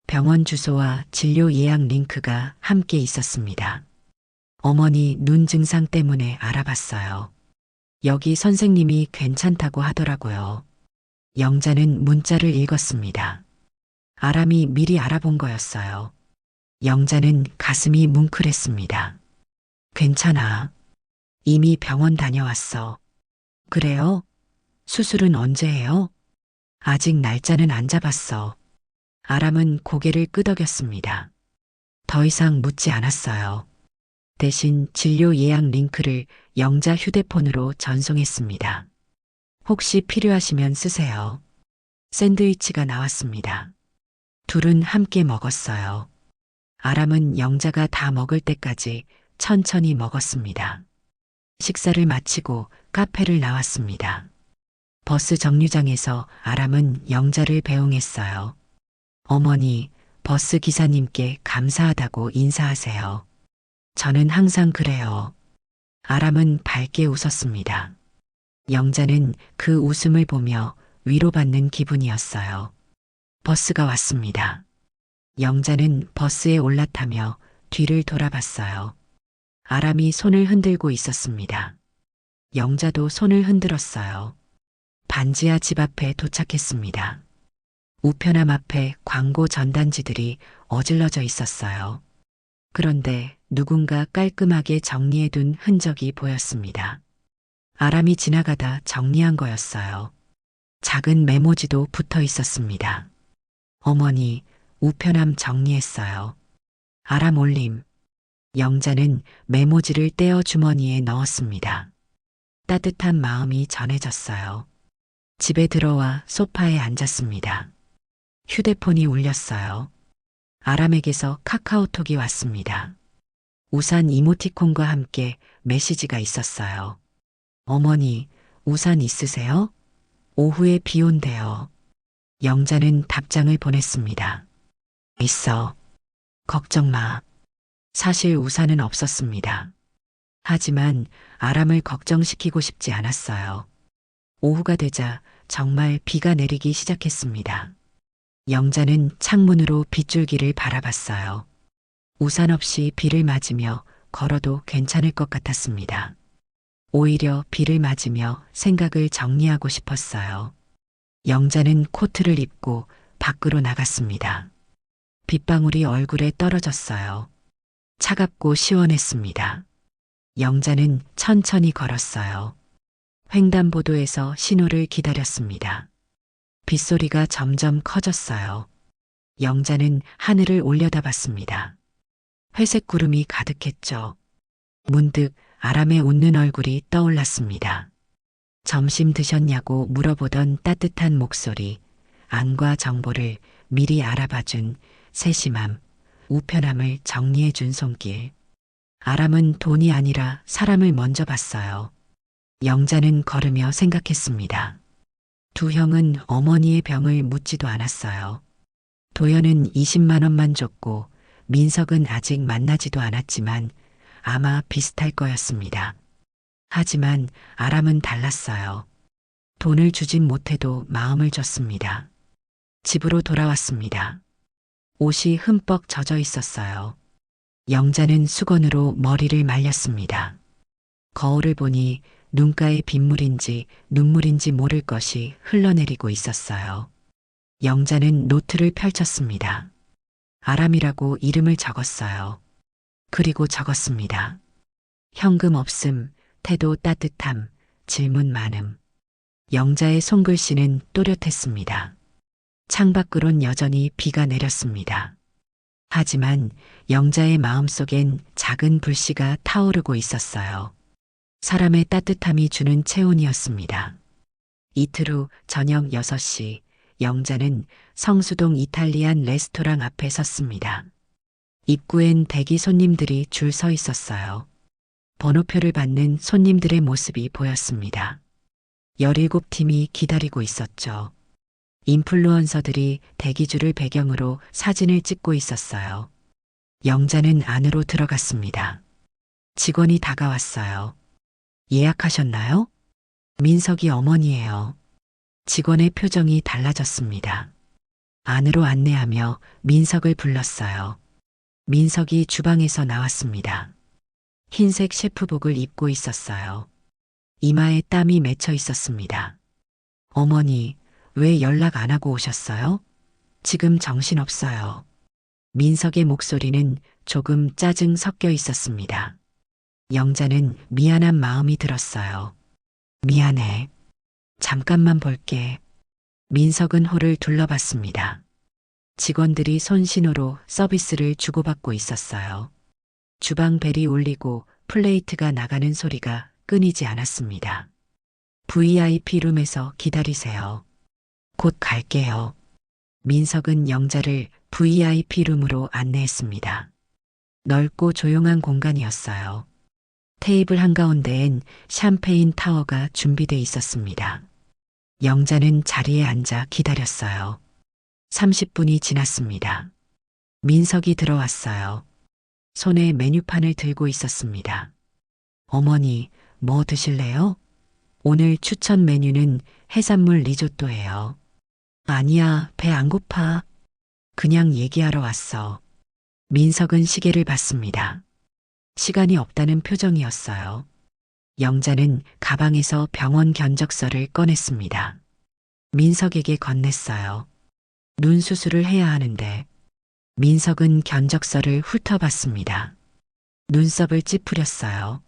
Speaker 2: 병원 주소와 진료 예약 링크가 함께 있었습니다. 어머니 눈 증상 때문에 알아봤어요. 여기 선생님이 괜찮다고 하더라고요. 영자는 문자를 읽었습니다. 아람이 미리 알아본 거였어요. 영자는 가슴이 뭉클했습니다. 괜찮아. 이미 병원 다녀왔어. 그래요? 수술은 언제 해요? 아직 날짜는 안 잡았어. 아람은 고개를 끄덕였습니다. 더 이상 묻지 않았어요. 대신 진료 예약 링크를 영자 휴대폰으로 전송했습니다. 혹시 필요하시면 쓰세요. 샌드위치가 나왔습니다. 둘은 함께 먹었어요. 아람은 영자가 다 먹을 때까지 천천히 먹었습니다. 식사를 마치고 카페를 나왔습니다. 버스 정류장에서 아람은 영자를 배웅했어요. 어머니, 버스 기사님께 감사하다고 인사하세요. 저는 항상 그래요. 아람은 밝게 웃었습니다. 영자는 그 웃음을 보며 위로받는 기분이었어요. 버스가 왔습니다. 영자는 버스에 올라타며 뒤를 돌아봤어요. 아람이 손을 흔들고 있었습니다. 영자도 손을 흔들었어요. 반지하 집 앞에 도착했습니다. 우편함 앞에 광고 전단지들이 어질러져 있었어요. 그런데 누군가 깔끔하게 정리해둔 흔적이 보였습니다. 아람이 지나가다 정리한 거였어요. 작은 메모지도 붙어 있었습니다. 어머니, 우편함 정리했어요. 아람 올림. 영자는 메모지를 떼어 주머니에 넣었습니다. 따뜻한 마음이 전해졌어요. 집에 들어와 소파에 앉았습니다. 휴대폰이 울렸어요. 아람에게서 카카오톡이 왔습니다. 우산 이모티콘과 함께 메시지가 있었어요. 어머니, 우산 있으세요? 오후에 비 온대요. 영자는 답장을 보냈습니다. 있어. 걱정 마. 사실 우산은 없었습니다. 하지만 아람을 걱정시키고 싶지 않았어요. 오후가 되자 정말 비가 내리기 시작했습니다. 영자는 창문으로 빗줄기를 바라봤어요. 우산 없이 비를 맞으며 걸어도 괜찮을 것 같았습니다. 오히려 비를 맞으며 생각을 정리하고 싶었어요. 영자는 코트를 입고 밖으로 나갔습니다. 빗방울이 얼굴에 떨어졌어요. 차갑고 시원했습니다. 영자는 천천히 걸었어요. 횡단보도에서 신호를 기다렸습니다. 빗소리가 점점 커졌어요. 영자는 하늘을 올려다봤습니다. 회색 구름이 가득했죠. 문득 아람의 웃는 얼굴이 떠올랐습니다. 점심 드셨냐고 물어보던 따뜻한 목소리, 안과 정보를 미리 알아봐준 세심함, 우편함을 정리해준 손길. 아람은 돈이 아니라 사람을 먼저 봤어요. 영자는 걸으며 생각했습니다. 두 형은 어머니의 병을 묻지도 않았어요. 도연은 20만 원만 줬고 민석은 아직 만나지도 않았지만 아마 비슷할 거였습니다. 하지만 아람은 달랐어요. 돈을 주진 못해도 마음을 줬습니다. 집으로 돌아왔습니다. 옷이 흠뻑 젖어 있었어요. 영자는 수건으로 머리를 말렸습니다. 거울을 보니 눈가에 빗물인지 눈물인지 모를 것이 흘러내리고 있었어요. 영자는 노트를 펼쳤습니다. 아람이라고 이름을 적었어요. 그리고 적었습니다. 현금 없음, 태도 따뜻함, 질문 많음. 영자의 손글씨는 또렷했습니다. 창밖으론 여전히 비가 내렸습니다. 하지만 영자의 마음속엔 작은 불씨가 타오르고 있었어요. 사람의 따뜻함이 주는 체온이었습니다. 이틀 후 저녁 6시, 영자는 성수동 이탈리안 레스토랑 앞에 섰습니다. 입구엔 대기 손님들이 줄 서 있었어요. 번호표를 받는 손님들의 모습이 보였습니다. 17팀이 기다리고 있었죠. 인플루언서들이 대기줄을 배경으로 사진을 찍고 있었어요. 영자는 안으로 들어갔습니다. 직원이 다가왔어요. 예약하셨나요? 민석이 어머니예요. 직원의 표정이 달라졌습니다. 안으로 안내하며 민석을 불렀어요. 민석이 주방에서 나왔습니다. 흰색 셰프복을 입고 있었어요. 이마에 땀이 맺혀 있었습니다. 어머니, 왜 연락 안 하고 오셨어요? 지금 정신없어요. 민석의 목소리는 조금 짜증 섞여 있었습니다. 영자는 미안한 마음이 들었어요. 미안해. 잠깐만 볼게. 민석은 홀을 둘러봤습니다. 직원들이 손신호로 서비스를 주고받고 있었어요. 주방 벨이 울리고 플레이트가 나가는 소리가 끊이지 않았습니다. VIP 룸에서 기다리세요. 곧 갈게요. 민석은 영자를 VIP 룸으로 안내했습니다. 넓고 조용한 공간이었어요. 테이블 한가운데엔 샴페인 타워가 준비돼 있었습니다. 영자는 자리에 앉아 기다렸어요. 30분이 지났습니다. 민석이 들어왔어요. 손에 메뉴판을 들고 있었습니다. 어머니, 뭐 드실래요? 오늘 추천 메뉴는 해산물 리조또예요. 아니야, 배 안 고파. 그냥 얘기하러 왔어. 민석은 시계를 봤습니다. 시간이 없다는 표정이었어요. 영자는 가방에서 병원 견적서를 꺼냈습니다. 민석에게 건넸어요. 눈 수술을 해야 하는데. 민석은 견적서를 훑어봤습니다. 눈썹을 찌푸렸어요.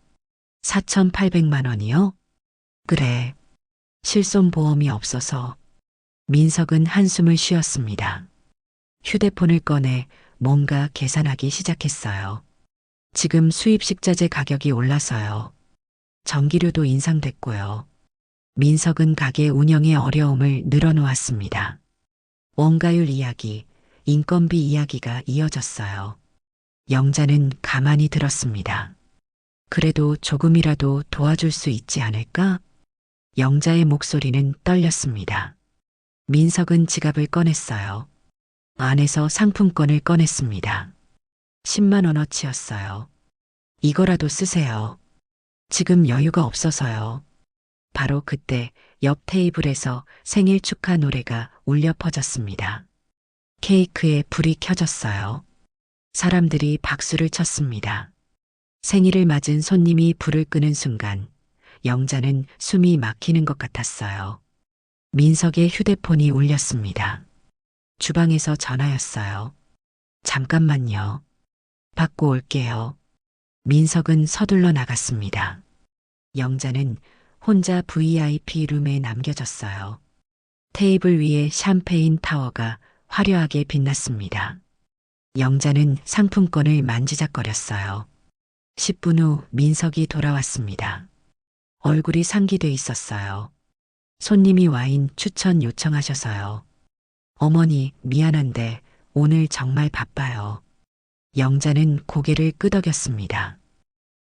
Speaker 2: 4,800만 원이요? 그래. 실손보험이 없어서. 민석은 한숨을 쉬었습니다. 휴대폰을 꺼내 뭔가 계산하기 시작했어요. 지금 수입 식자재 가격이 올라서요. 전기료도 인상됐고요. 민석은 가게 운영의 어려움을 늘어놓았습니다. 원가율 이야기, 인건비 이야기가 이어졌어요. 영자는 가만히 들었습니다. 그래도 조금이라도 도와줄 수 있지 않을까? 영자의 목소리는 떨렸습니다. 민석은 지갑을 꺼냈어요. 안에서 상품권을 꺼냈습니다. 10만 원어치였어요. 이거라도 쓰세요. 지금 여유가 없어서요. 바로 그때 옆 테이블에서 생일 축하 노래가 울려 퍼졌습니다. 케이크에 불이 켜졌어요. 사람들이 박수를 쳤습니다. 생일을 맞은 손님이 불을 끄는 순간 영자는 숨이 막히는 것 같았어요. 민석의 휴대폰이 울렸습니다. 주방에서 전화였어요. 잠깐만요. 받고 올게요. 민석은 서둘러 나갔습니다. 영자는 혼자 VIP 룸에 남겨졌어요. 테이블 위에 샴페인 타워가 화려하게 빛났습니다. 영자는 상품권을 만지작거렸어요. 10분 후 민석이 돌아왔습니다. 얼굴이 상기돼 있었어요. 손님이 와인 추천 요청하셔서요. 어머니, 미안한데 오늘 정말 바빠요. 영자는 고개를 끄덕였습니다.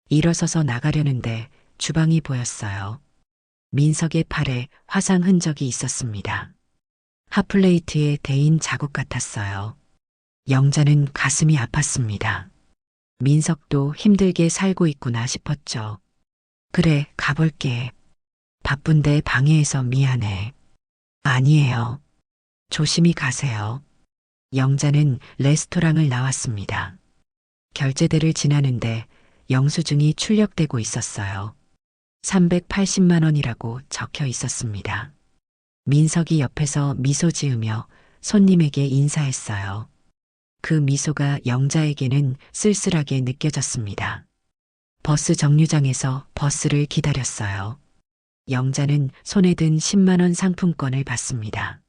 Speaker 2: 일어서서 나가려는데 주방이 보였어요. 민석의 팔에 화상 흔적이 있었습니다. 핫플레이트에 데인 자국 같았어요. 영자는 가슴이 아팠습니다. 민석도 힘들게 살고 있구나 싶었죠. 그래, 가볼게. 바쁜데 방해해서 미안해. 아니에요. 조심히 가세요. 영자는 레스토랑을 나왔습니다. 결제대를 지나는데 영수증이 출력되고 있었어요. 380만 원이라고 적혀 있었습니다. 민석이 옆에서 미소 지으며 손님에게 인사했어요. 그 미소가 영자에게는 쓸쓸하게 느껴졌습니다. 버스 정류장에서 버스를 기다렸어요. 영자는 손에 든 10만 원 상품권을 받습니다.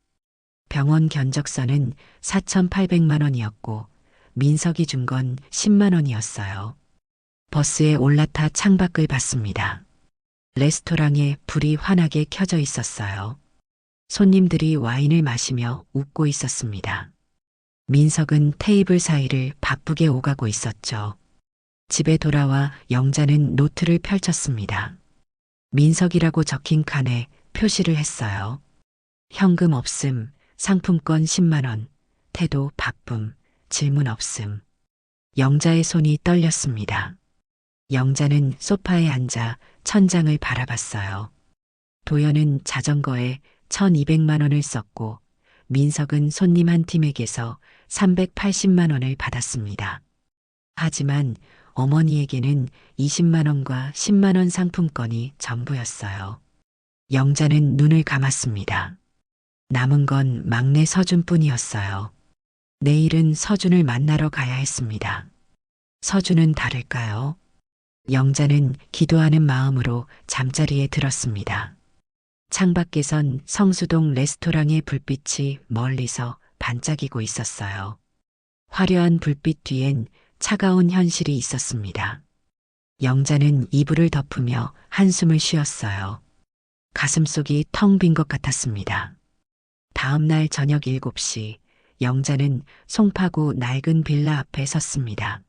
Speaker 2: 병원 견적서는 4,800만 원이었고 민석이 준 건 10만 원이었어요. 버스에 올라타 창밖을 봤습니다. 레스토랑에 불이 환하게 켜져 있었어요. 손님들이 와인을 마시며 웃고 있었습니다. 민석은 테이블 사이를 바쁘게 오가고 있었죠. 집에 돌아와 영자는 노트를 펼쳤습니다. 민석이라고 적힌 칸에 표시를 했어요. 현금 없음, 상품권 10만 원, 태도 바쁨, 질문 없음. 영자의 손이 떨렸습니다. 영자는 소파에 앉아 천장을 바라봤어요. 도연은 자전거에 1,200만 원을 썼고 민석은 손님 한 팀에게서 380만 원을 받았습니다. 하지만 어머니에게는 20만 원과 10만 원 상품권이 전부였어요. 영자는 눈을 감았습니다. 남은 건 막내 서준뿐이었어요. 내일은 서준을 만나러 가야 했습니다. 서준은 다를까요? 영자는 기도하는 마음으로 잠자리에 들었습니다. 창밖에선 성수동 레스토랑의 불빛이 멀리서 반짝이고 있었어요. 화려한 불빛 뒤엔 차가운 현실이 있었습니다. 영자는 이불을 덮으며 한숨을 쉬었어요. 가슴속이 텅 빈 것 같았습니다. 다음 날 저녁 7시 영자는 송파구 낡은 빌라 앞에 섰습니다.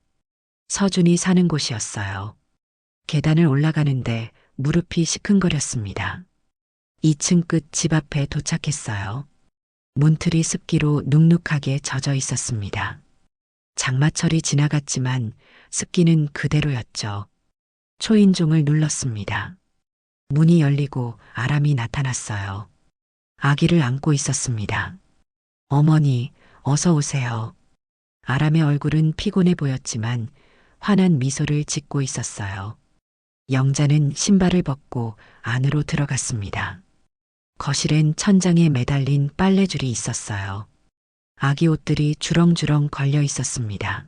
Speaker 2: 서준이 사는 곳이었어요. 계단을 올라가는데 무릎이 시큰거렸습니다. 2층 끝 집 앞에 도착했어요. 문틀이 습기로 눅눅하게 젖어 있었습니다. 장마철이 지나갔지만 습기는 그대로였죠. 초인종을 눌렀습니다. 문이 열리고 아람이 나타났어요. 아기를 안고 있었습니다. 어머니, 어서 오세요. 아람의 얼굴은 피곤해 보였지만 환한 미소를 짓고 있었어요. 영자는 신발을 벗고 안으로 들어갔습니다. 거실엔 천장에 매달린 빨래줄이 있었어요. 아기 옷들이 주렁주렁 걸려 있었습니다.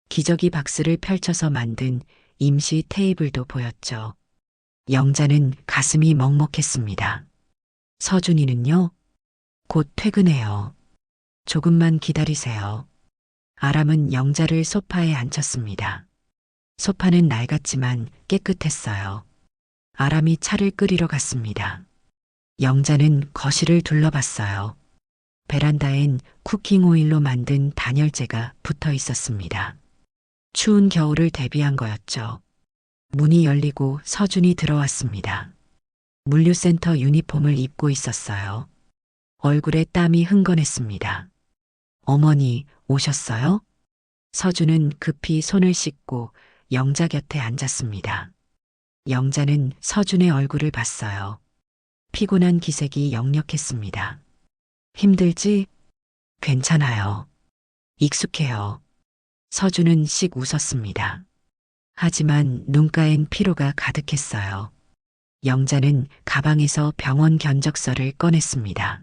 Speaker 2: 기저귀 박스를 펼쳐서 만든 임시 테이블도 보였죠. 영자는 가슴이 먹먹했습니다. 서준이는요? 곧 퇴근해요. 조금만 기다리세요. 아람은 영자를 소파에 앉혔습니다. 소파는 낡았지만 깨끗했어요. 아람이 차를 끓이러 갔습니다. 영자는 거실을 둘러봤어요. 베란다엔 쿠킹 오일로 만든 단열재가 붙어 있었습니다. 추운 겨울을 대비한 거였죠. 문이 열리고 서준이 들어왔습니다. 물류센터 유니폼을 입고 있었어요. 얼굴에 땀이 흥건했습니다. 어머니, 오셨어요? 서준은 급히 손을 씻고 영자 곁에 앉았습니다. 영자는 서준의 얼굴을 봤어요. 피곤한 기색이 역력했습니다. 힘들지? 괜찮아요. 익숙해요. 서준은 씩 웃었습니다. 하지만 눈가엔 피로가 가득했어요. 영자는 가방에서 병원 견적서를 꺼냈습니다.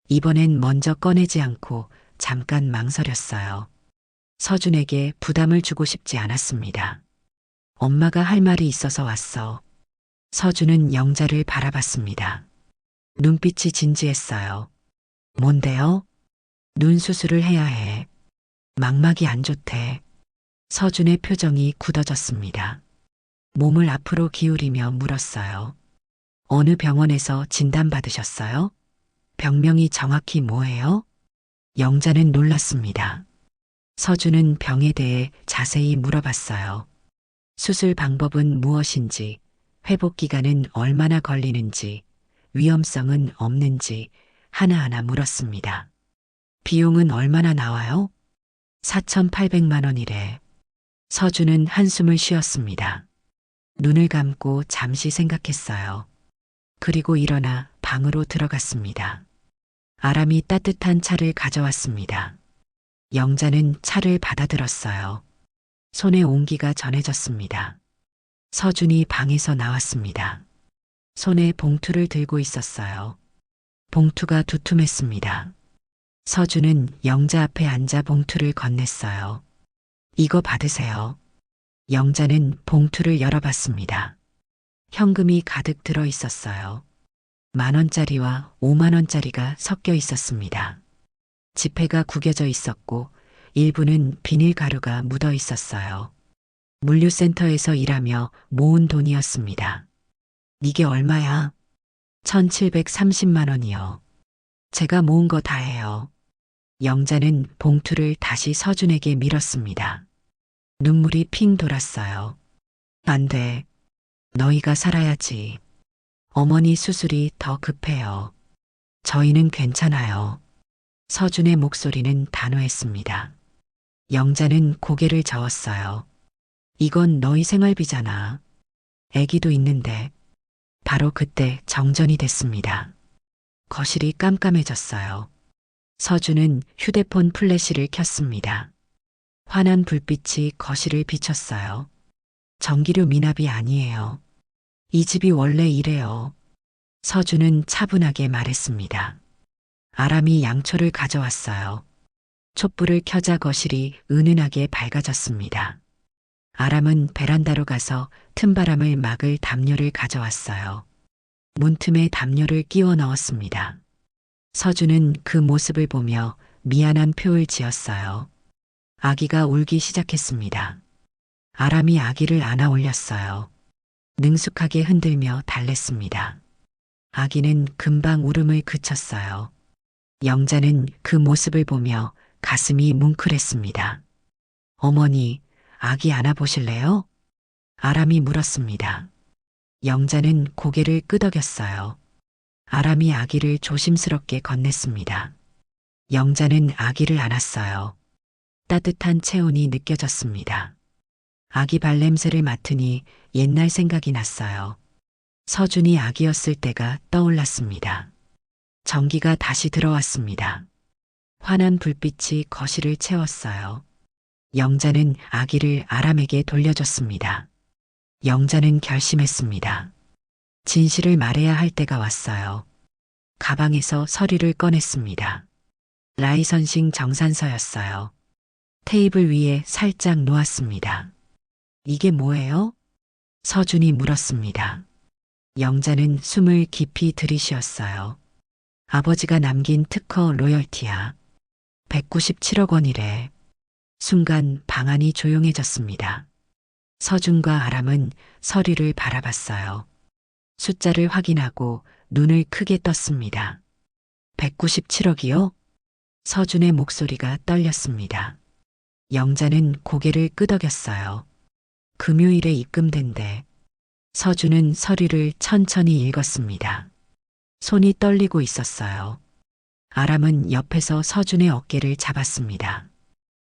Speaker 2: 이번엔 먼저 꺼내지 않고 잠깐 망설였어요. 서준에게 부담을 주고 싶지 않았습니다. 엄마가 할 말이 있어서 왔어. 서준은 영자를 바라봤습니다. 눈빛이 진지했어요. 뭔데요? 눈 수술을 해야 해. 망막이 안 좋대. 서준의 표정이 굳어졌습니다. 몸을 앞으로 기울이며 물었어요. 어느 병원에서 진단받으셨어요? 병명이 정확히 뭐예요? 영자는 놀랐습니다. 서준은 병에 대해 자세히 물어봤어요. 수술 방법은 무엇인지, 회복 기간은 얼마나 걸리는지, 위험성은 없는지 하나하나 물었습니다. 비용은 얼마나 나와요? 4,800만 원이래. 서준은 한숨을 쉬었습니다. 눈을 감고 잠시 생각했어요. 그리고 일어나 방으로 들어갔습니다. 아람이 따뜻한 차를 가져왔습니다. 영자는 차를 받아들었어요. 손에 온기가 전해졌습니다. 서준이 방에서 나왔습니다. 손에 봉투를 들고 있었어요. 봉투가 두툼했습니다. 서준은 영자 앞에 앉아 봉투를 건넸어요. 이거 받으세요. 영자는 봉투를 열어봤습니다. 현금이 가득 들어 있었어요. 10,000원짜리와 50,000원짜리가 섞여 있었습니다. 지폐가 구겨져 있었고 일부는 비닐가루가 묻어 있었어요. 물류센터에서 일하며 모은 돈이었습니다. 이게 얼마야? 1,730만 원이요. 제가 모은 거 다 해요. 영자는 봉투를 다시 서준에게 밀었습니다. 눈물이 핑 돌았어요. 안 돼. 너희가 살아야지. 어머니 수술이 더 급해요. 저희는 괜찮아요. 서준의 목소리는 단호했습니다. 영자는 고개를 저었어요. 이건 너희 생활비잖아. 애기도 있는데. 바로 그때 정전이 됐습니다. 거실이 깜깜해졌어요. 서준은 휴대폰 플래시를 켰습니다. 환한 불빛이 거실을 비췄어요. 전기료 미납이 아니에요. 이 집이 원래 이래요. 서준은 차분하게 말했습니다. 아람이 양초를 가져왔어요. 촛불을 켜자 거실이 은은하게 밝아졌습니다. 아람은 베란다로 가서 틈바람을 막을 담요를 가져왔어요. 문틈에 담요를 끼워 넣었습니다. 서준은 그 모습을 보며 미안한 표를 지었어요. 아기가 울기 시작했습니다. 아람이 아기를 안아 올렸어요. 능숙하게 흔들며 달랬습니다. 아기는 금방 울음을 그쳤어요. 영자는 그 모습을 보며 가슴이 뭉클했습니다. 어머니, 아기 안아보실래요? 아람이 물었습니다. 영자는 고개를 끄덕였어요. 아람이 아기를 조심스럽게 건넸습니다. 영자는 아기를 안았어요. 따뜻한 체온이 느껴졌습니다. 아기 발냄새를 맡으니 옛날 생각이 났어요. 서준이 아기였을 때가 떠올랐습니다. 전기가 다시 들어왔습니다. 환한 불빛이 거실을 채웠어요. 영자는 아기를 아람에게 돌려줬습니다. 영자는 결심했습니다. 진실을 말해야 할 때가 왔어요. 가방에서 서류를 꺼냈습니다. 라이선싱 정산서였어요. 테이블 위에 살짝 놓았습니다. 이게 뭐예요? 서준이 물었습니다. 영자는 숨을 깊이 들이쉬었어요. 아버지가 남긴 특허 로열티야. 197억 원이래. 순간 방 안이 조용해졌습니다. 서준과 아람은 서리를 바라봤어요. 숫자를 확인하고 눈을 크게 떴습니다. 197억이요? 서준의 목소리가 떨렸습니다. 영자는 고개를 끄덕였어요. 금요일에 입금된대. 서준은 서류를 천천히 읽었습니다. 손이 떨리고 있었어요. 아람은 옆에서 서준의 어깨를 잡았습니다.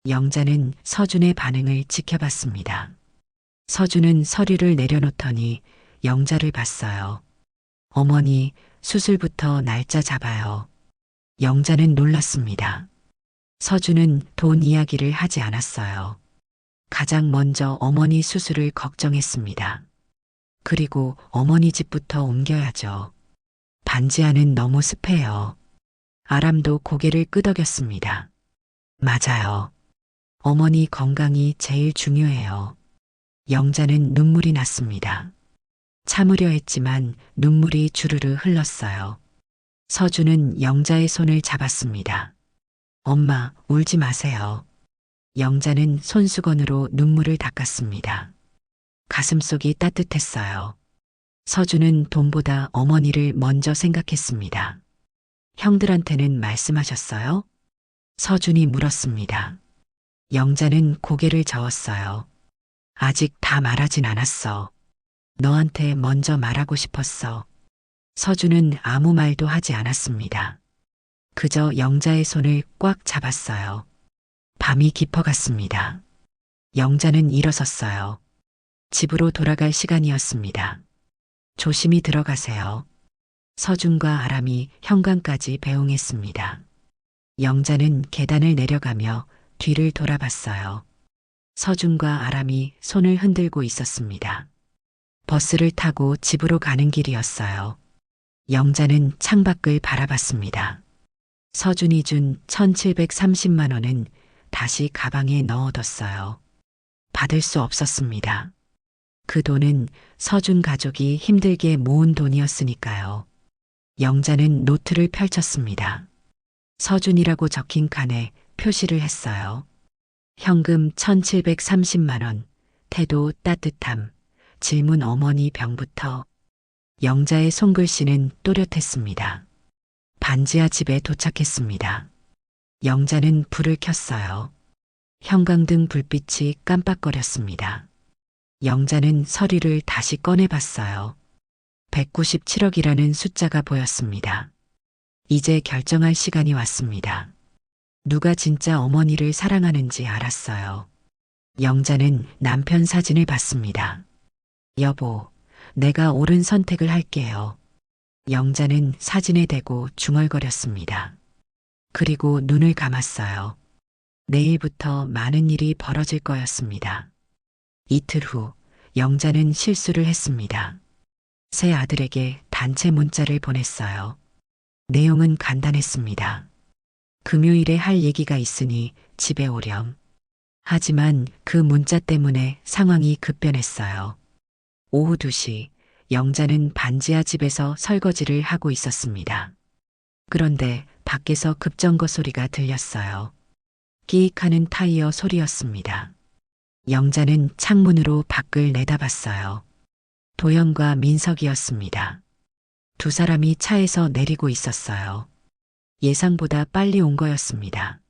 Speaker 2: 영자는 서준의 반응을 지켜봤습니다. 서준은 서류를 내려놓더니 영자를 봤어요. 어머니, 수술부터 날짜 잡아요. 영자는 놀랐습니다. 서준은 돈 이야기를 하지 않았어요. 가장 먼저 어머니 수술을 걱정했습니다. 그리고 어머니 집부터 옮겨야죠. 반지하는 너무 습해요. 아람도 고개를 끄덕였습니다. 맞아요. 어머니 건강이 제일 중요해요. 영자는 눈물이 났습니다. 참으려 했지만 눈물이 주르르 흘렀어요. 서준은 영자의 손을 잡았습니다. 엄마, 울지 마세요. 영자는 손수건으로 눈물을 닦았습니다. 가슴속이 따뜻했어요. 서준은 돈보다 어머니를 먼저 생각했습니다. 형들한테는 말씀하셨어요? 서준이 물었습니다. 영자는 고개를 저었어요. 아직 다 말하진 않았어. 너한테 먼저 말하고 싶었어. 서준은 아무 말도 하지 않았습니다. 그저 영자의 손을 꽉 잡았어요. 밤이 깊어갔습니다. 영자는 일어섰어요. 집으로 돌아갈 시간이었습니다. 조심히 들어가세요. 서준과 아람이 현관까지 배웅했습니다. 영자는 계단을 내려가며 뒤를 돌아봤어요. 서준과 아람이 손을 흔들고 있었습니다. 버스를 타고 집으로 가는 길이었어요. 영자는 창밖을 바라봤습니다. 서준이 준 1730만 원은 다시 가방에 넣어뒀어요. 받을 수 없었습니다. 그 돈은 서준 가족이 힘들게 모은 돈이었으니까요. 영자는 노트를 펼쳤습니다. 서준이라고 적힌 칸에 표시를 했어요. 현금 1730만 원, 태도 따뜻함, 질문 어머니 병부터. 영자의 손글씨는 또렷했습니다. 반지하 집에 도착했습니다. 영자는 불을 켰어요. 형광등 불빛이 깜빡거렸습니다. 영자는 서류를 다시 꺼내봤어요. 197억이라는 숫자가 보였습니다. 이제 결정할 시간이 왔습니다. 누가 진짜 어머니를 사랑하는지 알았어요. 영자는 남편 사진을 봤습니다. 여보, 내가 옳은 선택을 할게요. 영자는 사진에 대고 중얼거렸습니다. 그리고 눈을 감았어요. 내일부터 많은 일이 벌어질 거였습니다. 이틀 후, 영자는 실수를 했습니다. 새 아들에게 단체 문자를 보냈어요. 내용은 간단했습니다. 금요일에 할 얘기가 있으니 집에 오렴. 하지만 그 문자 때문에 상황이 급변했어요. 오후 2시, 영자는 반지하 집에서 설거지를 하고 있었습니다. 그런데 밖에서 급정거 소리가 들렸어요. 끼익하는 타이어 소리였습니다. 영자는 창문으로 밖을 내다봤어요. 도연과 민석이었습니다. 두 사람이 차에서 내리고 있었어요. 예상보다 빨리 온 거였습니다.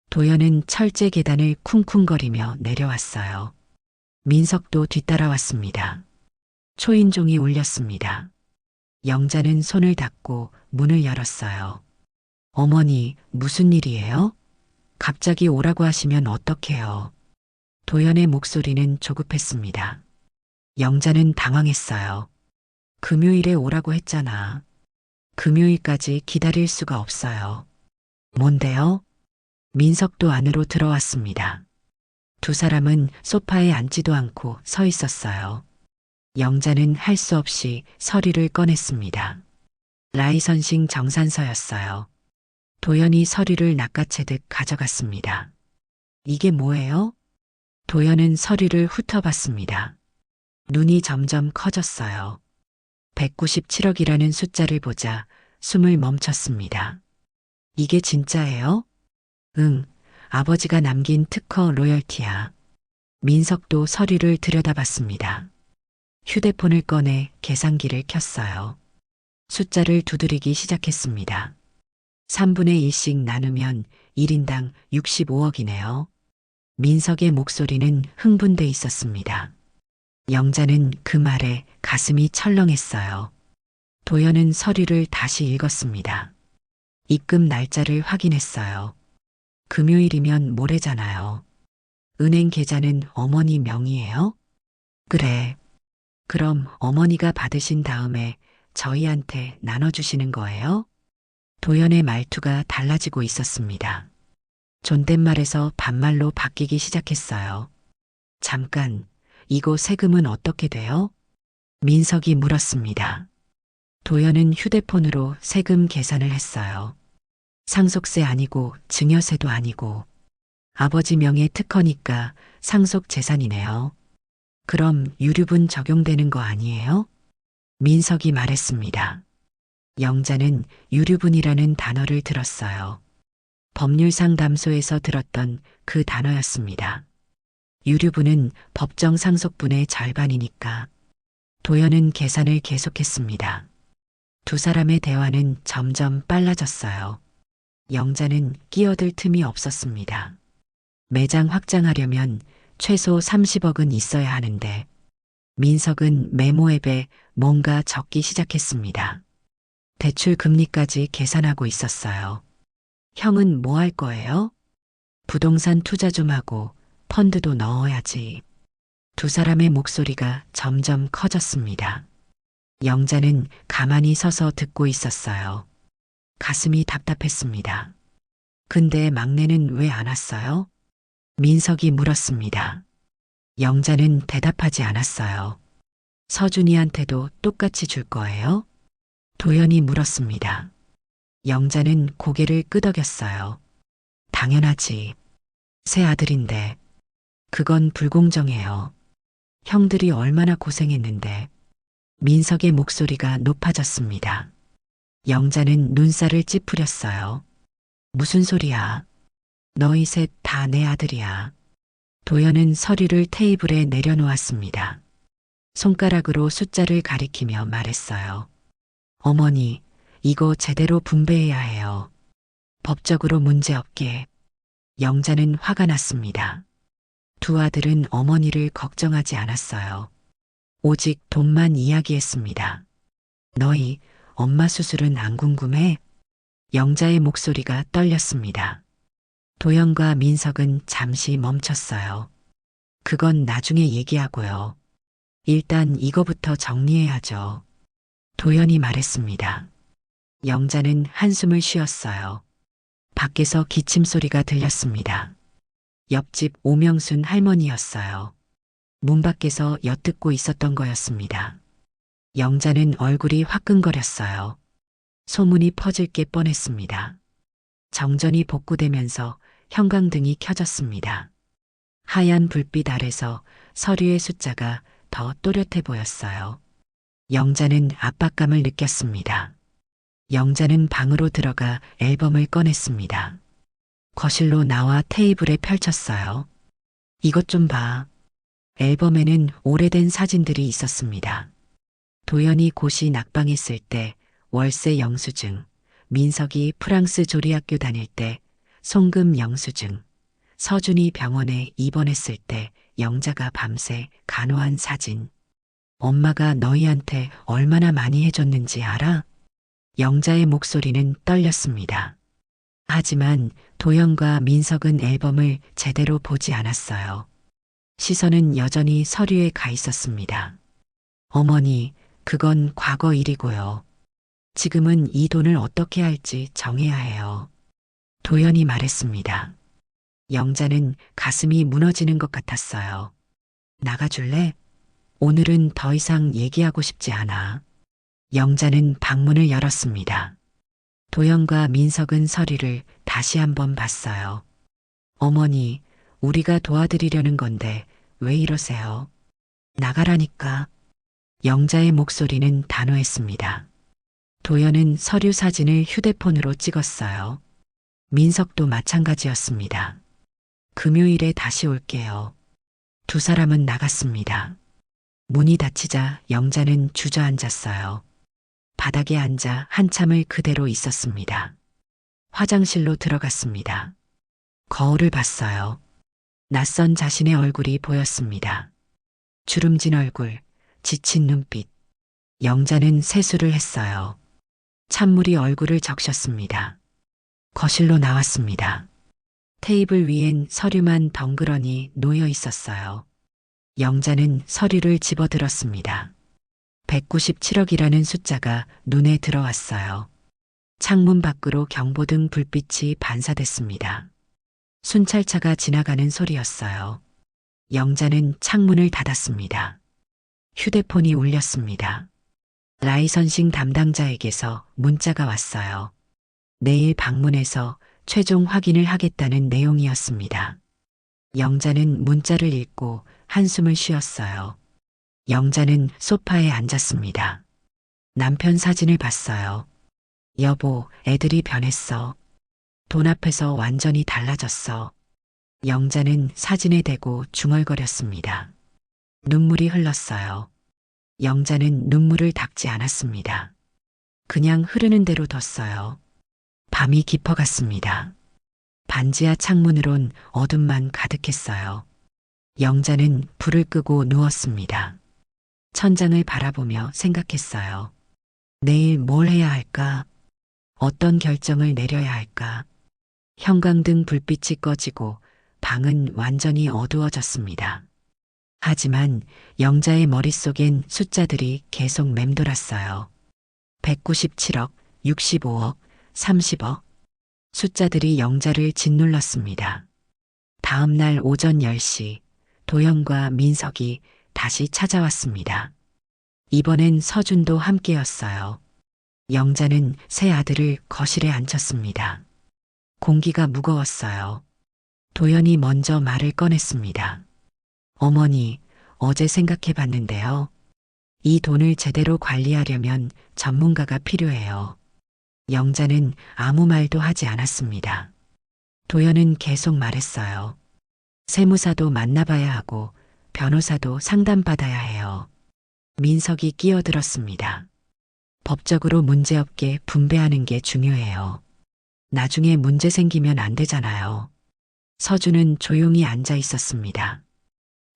Speaker 2: 도연은 철제 계단을 쿵쿵거리며 내려왔어요. 민석도 뒤따라왔습니다. 초인종이 울렸습니다. 영자는 손을 닫고 문을 열었어요. 어머니, 무슨 일이에요? 갑자기 오라고 하시면 어떡해요? 도연의 목소리는 조급했습니다. 영자는 당황했어요. 금요일에 오라고 했잖아. 금요일까지 기다릴 수가 없어요. 뭔데요? 민석도 안으로 들어왔습니다. 두 사람은 소파에 앉지도 않고 서 있었어요. 영자는 할 수 없이 서류를 꺼냈습니다. 라이선싱 정산서였어요. 도연이 서류를 낚아채듯 가져갔습니다. 이게 뭐예요? 도연은 서류를 훑어봤습니다. 눈이 점점 커졌어요. 197억이라는 숫자를 보자 숨을 멈췄습니다. 이게 진짜예요? 응, 아버지가 남긴 특허 로열티야. 민석도 서류를 들여다봤습니다. 휴대폰을 꺼내 계산기를 켰어요. 숫자를 두드리기 시작했습니다. 3분의 1씩 나누면 1인당 65억이네요. 민석의 목소리는 흥분돼 있었습니다. 영자는 그 말에 가슴이 철렁했어요. 도연은 서류를 다시 읽었습니다. 입금 날짜를 확인했어요. 금요일이면 모레잖아요. 은행 계좌는 어머니 명의예요? 그래. 그럼 어머니가 받으신 다음에 저희한테 나눠주시는 거예요? 도연의 말투가 달라지고 있었습니다. 존댓말에서 반말로 바뀌기 시작했어요. 잠깐, 이거 세금은 어떻게 돼요? 민석이 물었습니다. 도연은 휴대폰으로 세금 계산을 했어요. 상속세 아니고 증여세도 아니고 아버지 명의 특허니까 상속 재산이네요. 그럼 유류분 적용되는 거 아니에요? 민석이 말했습니다. 영자는 유류분이라는 단어를 들었어요. 법률상담소에서 들었던 그 단어였습니다. 유류분은 법정 상속분의 절반이니까. 도연은 계산을 계속했습니다. 두 사람의 대화는 점점 빨라졌어요. 영자는 끼어들 틈이 없었습니다. 매장 확장하려면 최소 30억은 있어야 하는데 민석은 메모 앱에 뭔가 적기 시작했습니다. 대출 금리까지 계산하고 있었어요. 형은 뭐 할 거예요? 부동산 투자 좀 하고 펀드도 넣어야지. 두 사람의 목소리가 점점 커졌습니다. 영자는 가만히 서서 듣고 있었어요. 가슴이 답답했습니다. 근데 막내는 왜 안 왔어요? 민석이 물었습니다. 영자는 대답하지 않았어요. 서준이한테도 똑같이 줄 거예요? 도연이 물었습니다. 영자는 고개를 끄덕였어요. 당연하지. 새 아들인데. 그건 불공정해요. 형들이 얼마나 고생했는데. 민석의 목소리가 높아졌습니다. 영자는 눈살을 찌푸렸어요. 무슨 소리야? 너희 셋 다 내 아들이야. 도연은 서류를 테이블에 내려놓았습니다. 손가락으로 숫자를 가리키며 말했어요. 어머니, 이거 제대로 분배해야 해요. 법적으로 문제없게. 영자는 화가 났습니다. 두 아들은 어머니를 걱정하지 않았어요. 오직 돈만 이야기했습니다. 너희 엄마 수술은 안 궁금해? 영자의 목소리가 떨렸습니다. 도연과 민석은 잠시 멈췄어요. 그건 나중에 얘기하고요. 일단 이거부터 정리해야죠. 도연이 말했습니다. 영자는 한숨을 쉬었어요. 밖에서 기침 소리가 들렸습니다. 옆집 오명순 할머니였어요. 문 밖에서 엿듣고 있었던 거였습니다. 영자는 얼굴이 화끈거렸어요. 소문이 퍼질 게 뻔했습니다. 정전이 복구되면서 형광등이 켜졌습니다. 하얀 불빛 아래서 서류의 숫자가 더 또렷해 보였어요. 영자는 압박감을 느꼈습니다. 영자는 방으로 들어가 앨범을 꺼냈습니다. 거실로 나와 테이블에 펼쳤어요. 이것 좀 봐. 앨범에는 오래된 사진들이 있었습니다. 도연이 고시 낙방했을 때 월세 영수증, 민석이 프랑스 조리학교 다닐 때 송금 영수증, 서준이 병원에 입원했을 때 영자가 밤새 간호한 사진. 엄마가 너희한테 얼마나 많이 해줬는지 알아? 영자의 목소리는 떨렸습니다. 하지만 도연과 민석은 앨범을 제대로 보지 않았어요. 시선은 여전히 서류에 가 있었습니다. 어머니, 그건 과거 일이고요. 지금은 이 돈을 어떻게 할지 정해야 해요. 도연이 말했습니다. 영자는 가슴이 무너지는 것 같았어요. 나가줄래? 오늘은 더 이상 얘기하고 싶지 않아. 영자는 방문을 열었습니다. 도연과 민석은 서류를 다시 한번 봤어요. 어머니, 우리가 도와드리려는 건데 왜 이러세요? 나가라니까. 영자의 목소리는 단호했습니다. 도연은 서류 사진을 휴대폰으로 찍었어요. 민석도 마찬가지였습니다. 금요일에 다시 올게요. 두 사람은 나갔습니다. 문이 닫히자 영자는 주저앉았어요. 바닥에 앉아 한참을 그대로 있었습니다. 화장실로 들어갔습니다. 거울을 봤어요. 낯선 자신의 얼굴이 보였습니다. 주름진 얼굴, 지친 눈빛. 영자는 세수를 했어요. 찬물이 얼굴을 적셨습니다. 거실로 나왔습니다. 테이블 위엔 서류만 덩그러니 놓여 있었어요. 영자는 서류를 집어들었습니다. 197억이라는 숫자가 눈에 들어왔어요. 창문 밖으로 경보등 불빛이 반사됐습니다. 순찰차가 지나가는 소리였어요. 영자는 창문을 닫았습니다. 휴대폰이 울렸습니다. 라이선싱 담당자에게서 문자가 왔어요. 내일 방문해서 최종 확인을 하겠다는 내용이었습니다. 영자는 문자를 읽고 한숨을 쉬었어요. 영자는 소파에 앉았습니다. 남편 사진을 봤어요. 여보, 애들이 변했어. 돈 앞에서 완전히 달라졌어. 영자는 사진에 대고 중얼거렸습니다. 눈물이 흘렀어요. 영자는 눈물을 닦지 않았습니다. 그냥 흐르는 대로 뒀어요. 밤이 깊어갔습니다. 반지하 창문으론 어둠만 가득했어요. 영자는 불을 끄고 누웠습니다. 천장을 바라보며 생각했어요. 내일 뭘 해야 할까? 어떤 결정을 내려야 할까? 형광등 불빛이 꺼지고 방은 완전히 어두워졌습니다. 하지만 영자의 머릿속엔 숫자들이 계속 맴돌았어요. 197억, 65억, 30억. 숫자들이 영자를 짓눌렀습니다. 다음 날 오전 10시, 도영과 민석이 다시 찾아왔습니다. 이번엔 서준도 함께였어요. 영자는 새 아들을 거실에 앉혔습니다. 공기가 무거웠어요. 도연이 먼저 말을 꺼냈습니다. 어머니, 어제 생각해 봤는데요. 이 돈을 제대로 관리하려면 전문가가 필요해요. 영자는 아무 말도 하지 않았습니다. 도연은 계속 말했어요. 세무사도 만나봐야 하고 변호사도 상담받아야 해요. 민석이 끼어들었습니다. 법적으로 문제없게 분배하는 게 중요해요. 나중에 문제 생기면 안 되잖아요. 서준은 조용히 앉아 있었습니다.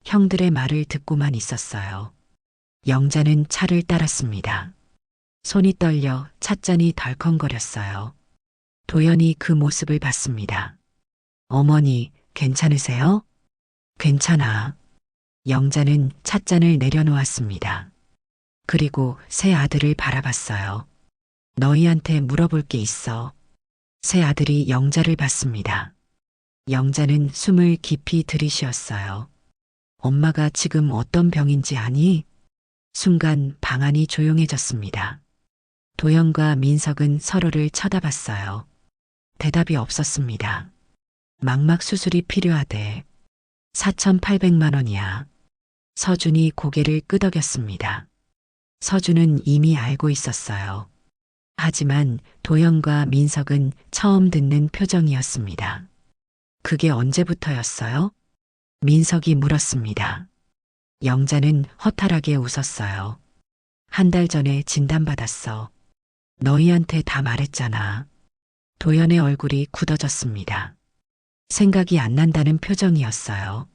Speaker 2: 형들의 말을 듣고만 있었어요. 영자는 차를 따랐습니다. 손이 떨려 찻잔이 덜컹거렸어요. 도연이 그 모습을 봤습니다. 어머니, 괜찮으세요? 괜찮아. 영자는 찻잔을 내려놓았습니다. 그리고 새 아들을 바라봤어요. 너희한테 물어볼 게 있어. 새 아들이 영자를 봤습니다. 영자는 숨을 깊이 들이쉬었어요. 엄마가 지금 어떤 병인지 아니? 순간 방 안이 조용해졌습니다. 도영과 민석은 서로를 쳐다봤어요. 대답이 없었습니다. 망막 수술이 필요하대. 4,800만 원이야. 서준이 고개를 끄덕였습니다. 서준은 이미 알고 있었어요. 하지만 도영과 민석은 처음 듣는 표정이었습니다. 그게 언제부터였어요? 민석이 물었습니다. 영자는 허탈하게 웃었어요. 한 달 전에 진단받았어. 너희한테 다 말했잖아. 도연의 얼굴이 굳어졌습니다. 생각이 안 난다는 표정이었어요.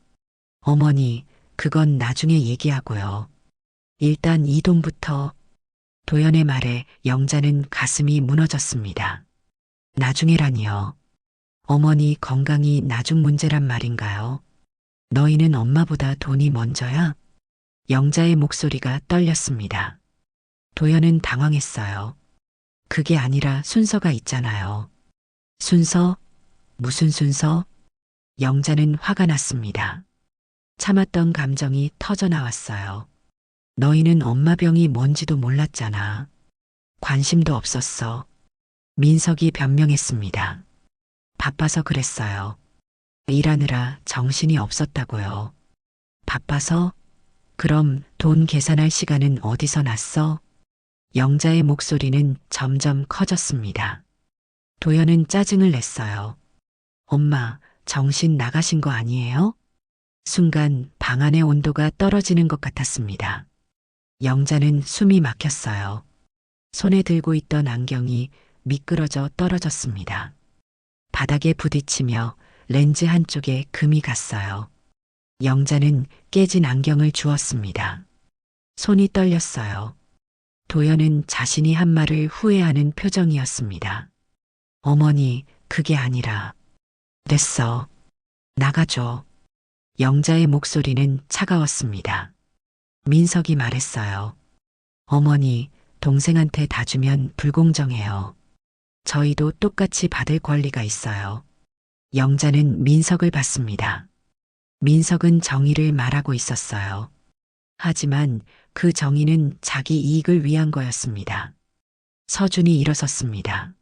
Speaker 2: 어머니, 그건 나중에 얘기하고요. 일단 이 돈부터. 도연의 말에 영자는 가슴이 무너졌습니다. 나중에라니요. 어머니 건강이 나중 문제란 말인가요? 너희는 엄마보다 돈이 먼저야? 영자의 목소리가 떨렸습니다. 도연은 당황했어요. 그게 아니라 순서가 있잖아요. 순서? 무슨 순서? 영자는 화가 났습니다. 참았던 감정이 터져 나왔어요. 너희는 엄마 병이 뭔지도 몰랐잖아. 관심도 없었어. 민석이 변명했습니다. 바빠서 그랬어요. 일하느라 정신이 없었다고요. 바빠서? 그럼 돈 계산할 시간은 어디서 났어? 영자의 목소리는 점점 커졌습니다. 도연은 짜증을 냈어요. 엄마, 정신 나가신 거 아니에요? 순간 방 안의 온도가 떨어지는 것 같았습니다. 영자는 숨이 막혔어요. 손에 들고 있던 안경이 미끄러져 떨어졌습니다. 바닥에 부딪히며 렌즈 한쪽에 금이 갔어요. 영자는 깨진 안경을 주었습니다. 손이 떨렸어요. 도연은 자신이 한 말을 후회하는 표정이었습니다. 어머니, 그게 아니라. 됐어. 나가줘. 영자의 목소리는 차가웠습니다. 민석이 말했어요. 어머니, 동생한테 다 주면 불공정해요. 저희도 똑같이 받을 권리가 있어요. 영자는 민석을 봤습니다. 민석은 정의를 말하고 있었어요. 하지만 그 정의는 자기 이익을 위한 거였습니다. 서준이 일어섰습니다.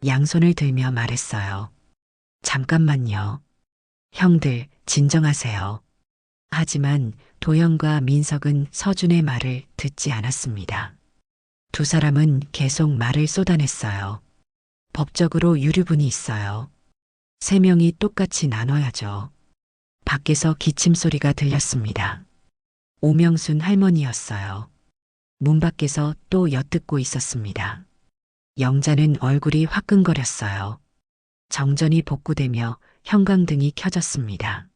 Speaker 2: 양손을 들며 말했어요. 잠깐만요. 형들, 진정하세요. 하지만 도영과 민석은 서준의 말을 듣지 않았습니다. 두 사람은 계속 말을 쏟아냈어요. 법적으로 유류분이 있어요. 세 명이 똑같이 나눠야죠. 밖에서 기침 소리가 들렸습니다. 오명순 할머니였어요. 문 밖에서 또 엿듣고 있었습니다. 영자는 얼굴이 화끈거렸어요. 정전이 복구되며 형광등이 켜졌습니다.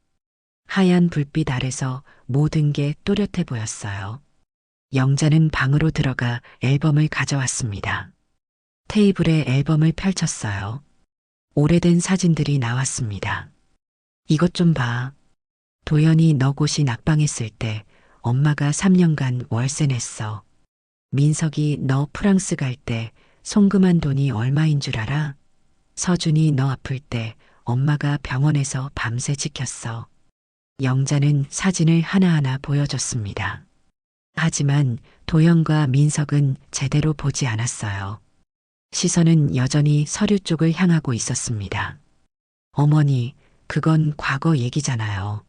Speaker 2: 하얀 불빛 아래서 모든 게 또렷해 보였어요. 영자는 방으로 들어가 앨범을 가져왔습니다. 테이블에 앨범을 펼쳤어요. 오래된 사진들이 나왔습니다. 이것 좀 봐. 도연이 너 고시 낙방했을 때 엄마가 3년간 월세 냈어. 민석이 너 프랑스 갈 때 송금한 돈이 얼마인 줄 알아? 서준이 너 아플 때 엄마가 병원에서 밤새 지켰어. 영자는 사진을 하나하나 보여줬습니다. 하지만 도연과 민석은 제대로 보지 않았어요. 시선은 여전히 서류 쪽을 향하고 있었습니다. 어머니, 그건 과거 얘기잖아요.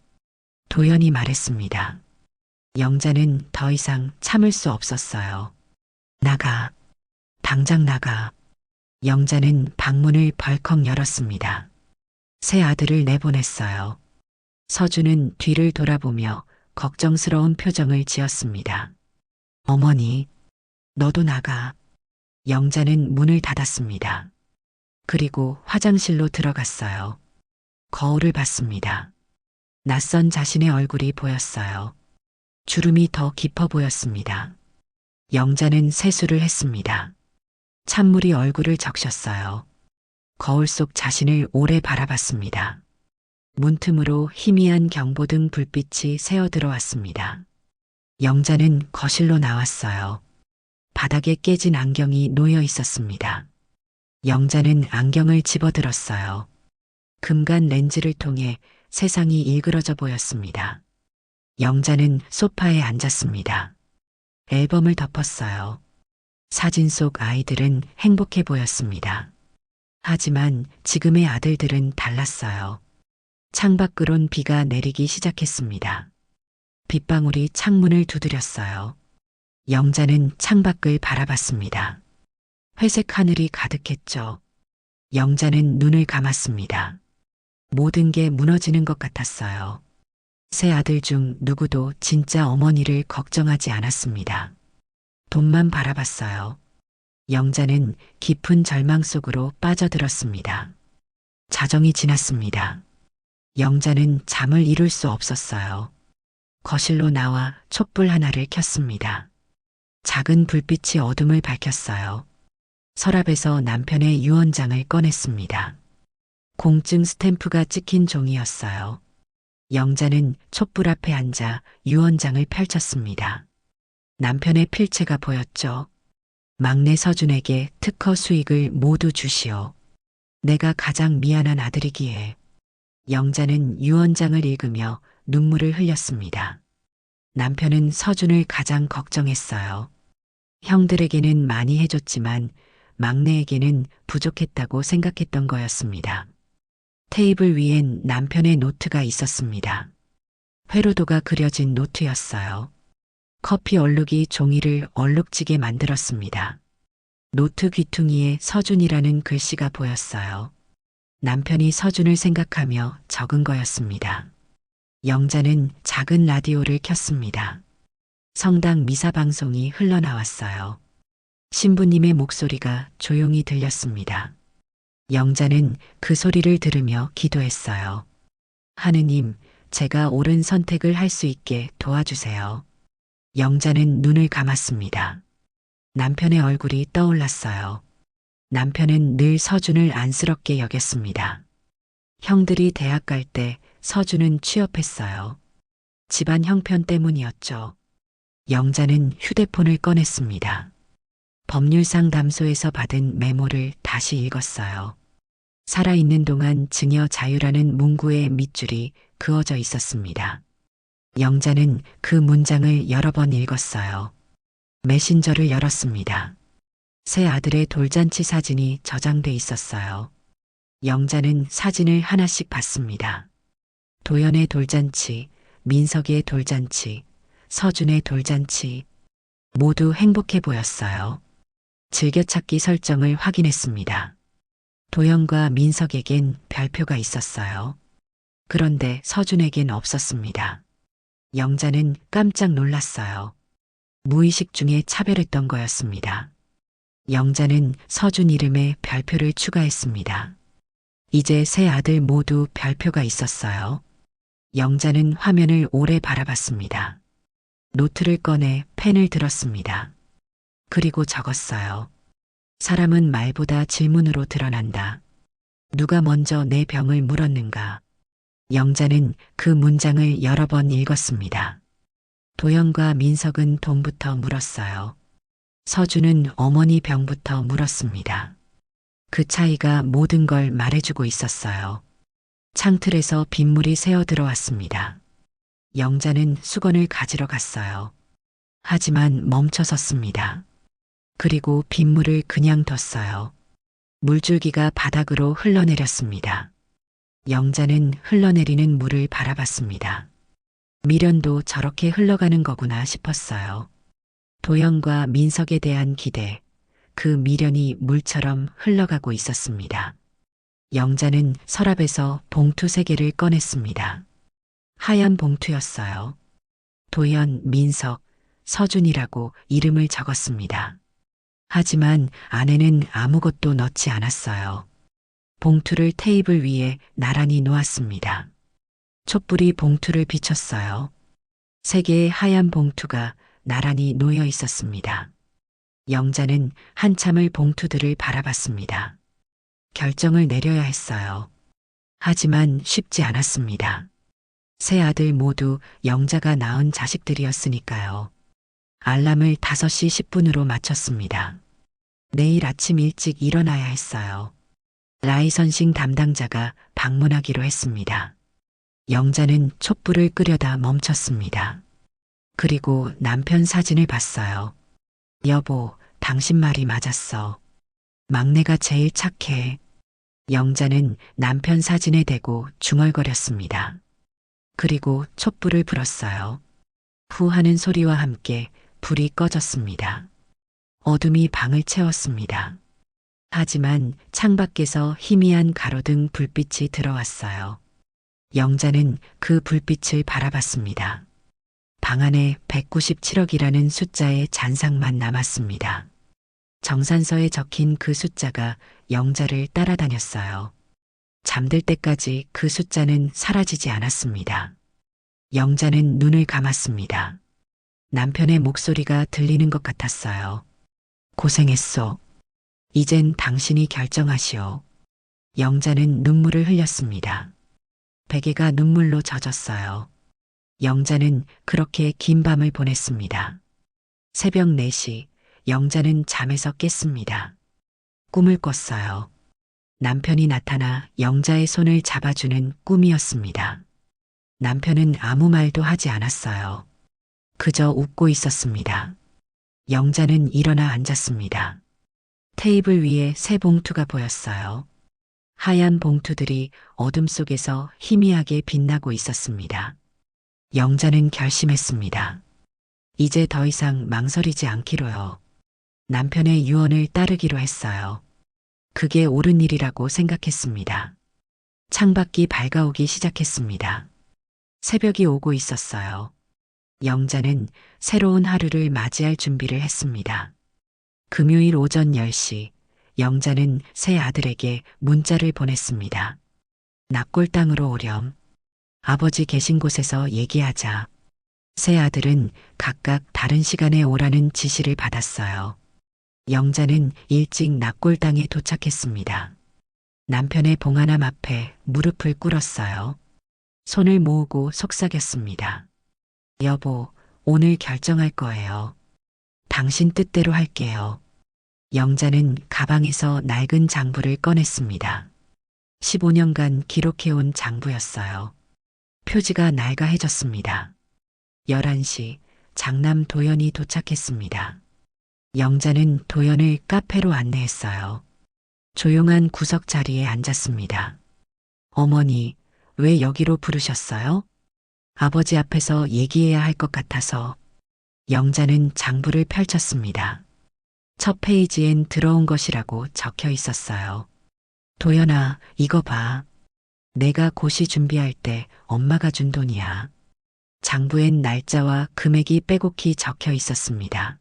Speaker 2: 도연이 말했습니다. 영자는 더 이상 참을 수 없었어요. 나가. 당장 나가. 영자는 방문을 벌컥 열었습니다. 새 아들을 내보냈어요. 서준은 뒤를 돌아보며 걱정스러운 표정을 지었습니다. 어머니, 너도 나가. 영자는 문을 닫았습니다. 그리고 화장실로 들어갔어요. 거울을 봤습니다. 낯선 자신의 얼굴이 보였어요. 주름이 더 깊어 보였습니다. 영자는 세수를 했습니다. 찬물이 얼굴을 적셨어요. 거울 속 자신을 오래 바라봤습니다. 문틈으로 희미한 경보등 불빛이 새어 들어왔습니다. 영자는 거실로 나왔어요. 바닥에 깨진 안경이 놓여 있었습니다. 영자는 안경을 집어들었어요. 금간 렌즈를 통해 세상이 일그러져 보였습니다. 영자는 소파에 앉았습니다. 앨범을 덮었어요. 사진 속 아이들은 행복해 보였습니다. 하지만 지금의 아들들은 달랐어요. 창밖으론 비가 내리기 시작했습니다. 빗방울이 창문을 두드렸어요. 영자는 창밖을 바라봤습니다. 회색 하늘이 가득했죠. 영자는 눈을 감았습니다. 모든 게 무너지는 것 같았어요. 세 아들 중 누구도 진짜 어머니를 걱정하지 않았습니다. 돈만 바라봤어요. 영자는 깊은 절망 속으로 빠져들었습니다. 자정이 지났습니다. 영자는 잠을 이룰 수 없었어요. 거실로 나와 촛불 하나를 켰습니다. 작은 불빛이 어둠을 밝혔어요. 서랍에서 남편의 유언장을 꺼냈습니다. 공증 스탬프가 찍힌 종이였어요. 영자는 촛불 앞에 앉아 유언장을 펼쳤습니다. 남편의 필체가 보였죠. 막내 서준에게 특허 수익을 모두 주시오. 내가 가장 미안한 아들이기에. 영자는 유언장을 읽으며 눈물을 흘렸습니다. 남편은 서준을 가장 걱정했어요. 형들에게는 많이 해줬지만 막내에게는 부족했다고 생각했던 거였습니다. 테이블 위엔 남편의 노트가 있었습니다. 회로도가 그려진 노트였어요. 커피 얼룩이 종이를 얼룩지게 만들었습니다. 노트 귀퉁이에 서준이라는 글씨가 보였어요. 남편이 서준을 생각하며 적은 거였습니다. 영자는 작은 라디오를 켰습니다. 성당 미사 방송이 흘러나왔어요. 신부님의 목소리가 조용히 들렸습니다. 영자는 그 소리를 들으며 기도했어요. 하느님, 제가 옳은 선택을 할 수 있게 도와주세요. 영자는 눈을 감았습니다. 남편의 얼굴이 떠올랐어요. 남편은 늘 서준을 안쓰럽게 여겼습니다. 형들이 대학 갈 때 서준은 취업했어요. 집안 형편 때문이었죠. 영자는 휴대폰을 꺼냈습니다. 법률상담소에서 받은 메모를 다시 읽었어요. 살아있는 동안 증여 자유라는 문구의 밑줄이 그어져 있었습니다. 영자는 그 문장을 여러 번 읽었어요. 메신저를 열었습니다. 새 아들의 돌잔치 사진이 저장돼 있었어요. 영자는 사진을 하나씩 봤습니다. 도연의 돌잔치, 민석의 돌잔치, 서준의 돌잔치, 모두 행복해 보였어요. 즐겨찾기 설정을 확인했습니다. 도연과 민석에겐 별표가 있었어요. 그런데 서준에겐 없었습니다. 영자는 깜짝 놀랐어요. 무의식 중에 차별했던 거였습니다. 영자는 서준 이름에 별표를 추가했습니다. 이제 세 아들 모두 별표가 있었어요. 영자는 화면을 오래 바라봤습니다. 노트를 꺼내 펜을 들었습니다. 그리고 적었어요. 사람은 말보다 질문으로 드러난다. 누가 먼저 내 병을 물었는가? 영자는 그 문장을 여러 번 읽었습니다. 도연과 민석은 돈부터 물었어요. 서준은 어머니 병부터 물었습니다. 그 차이가 모든 걸 말해주고 있었어요. 창틀에서 빗물이 새어 들어왔습니다. 영자는 수건을 가지러 갔어요. 하지만 멈춰섰습니다. 그리고 빗물을 그냥 뒀어요. 물줄기가 바닥으로 흘러내렸습니다. 영자는 흘러내리는 물을 바라봤습니다. 미련도 저렇게 흘러가는 거구나 싶었어요. 도연과 민석에 대한 기대, 그 미련이 물처럼 흘러가고 있었습니다. 영자는 서랍에서 봉투 3개를 꺼냈습니다. 하얀 봉투였어요. 도연, 민석, 서준이라고 이름을 적었습니다. 하지만 안에는 아무것도 넣지 않았어요. 봉투를 테이블 위에 나란히 놓았습니다. 촛불이 봉투를 비췄어요. 3개의 하얀 봉투가 나란히 놓여 있었습니다. 영자는 한참을 봉투들을 바라봤습니다. 결정을 내려야 했어요. 하지만 쉽지 않았습니다. 세 아들 모두 영자가 낳은 자식들이었으니까요. 알람을 5시 10분으로 맞췄습니다. 내일 아침 일찍 일어나야 했어요. 라이선싱 담당자가 방문하기로 했습니다. 영자는 촛불을 끄려다 멈췄습니다. 그리고 남편 사진을 봤어요. 여보, 당신 말이 맞았어. 막내가 제일 착해. 영자는 남편 사진에 대고 중얼거렸습니다. 그리고 촛불을 불었어요. 후 하는 소리와 함께 불이 꺼졌습니다. 어둠이 방을 채웠습니다. 하지만 창밖에서 희미한 가로등 불빛이 들어왔어요. 영자는 그 불빛을 바라봤습니다. 방 안에 197억이라는 숫자의 잔상만 남았습니다. 정산서에 적힌 그 숫자가 영자를 따라다녔어요. 잠들 때까지 그 숫자는 사라지지 않았습니다. 영자는 눈을 감았습니다. 남편의 목소리가 들리는 것 같았어요. 고생했소. 이젠 당신이 결정하시오. 영자는 눈물을 흘렸습니다. 베개가 눈물로 젖었어요. 영자는 그렇게 긴 밤을 보냈습니다. 새벽 4시, 영자는 잠에서 깼습니다. 꿈을 꿨어요. 남편이 나타나 영자의 손을 잡아주는 꿈이었습니다. 남편은 아무 말도 하지 않았어요. 그저 웃고 있었습니다. 영자는 일어나 앉았습니다. 테이블 위에 새 봉투가 보였어요. 하얀 봉투들이 어둠 속에서 희미하게 빛나고 있었습니다. 영자는 결심했습니다. 이제 더 이상 망설이지 않기로요. 남편의 유언을 따르기로 했어요. 그게 옳은 일이라고 생각했습니다. 창밖이 밝아오기 시작했습니다. 새벽이 오고 있었어요. 영자는 새로운 하루를 맞이할 준비를 했습니다. 금요일 오전 10시, 영자는 새 아들에게 문자를 보냈습니다. 납골당으로 오렴. 아버지 계신 곳에서 얘기하자. 세 아들은 각각 다른 시간에 오라는 지시를 받았어요. 영자는 일찍 납골당에 도착했습니다. 남편의 봉하남 앞에 무릎을 꿇었어요. 손을 모으고 속삭였습니다. 여보, 오늘 결정할 거예요. 당신 뜻대로 할게요. 영자는 가방에서 낡은 장부를 꺼냈습니다. 15년간 기록해온 장부였어요. 표지가 낡아해졌습니다. 11시, 장남 도연이 도착했습니다. 영자는 도연을 카페로 안내했어요. 조용한 구석 자리에 앉았습니다. 어머니, 왜 여기로 부르셨어요? 아버지 앞에서 얘기해야 할 것 같아서. 영자는 장부를 펼쳤습니다. 첫 페이지엔 들어온 것이라고 적혀 있었어요. 도연아, 이거 봐. 내가 고시 준비할 때 엄마가 준 돈이야. 장부엔 날짜와 금액이 빼곡히 적혀 있었습니다.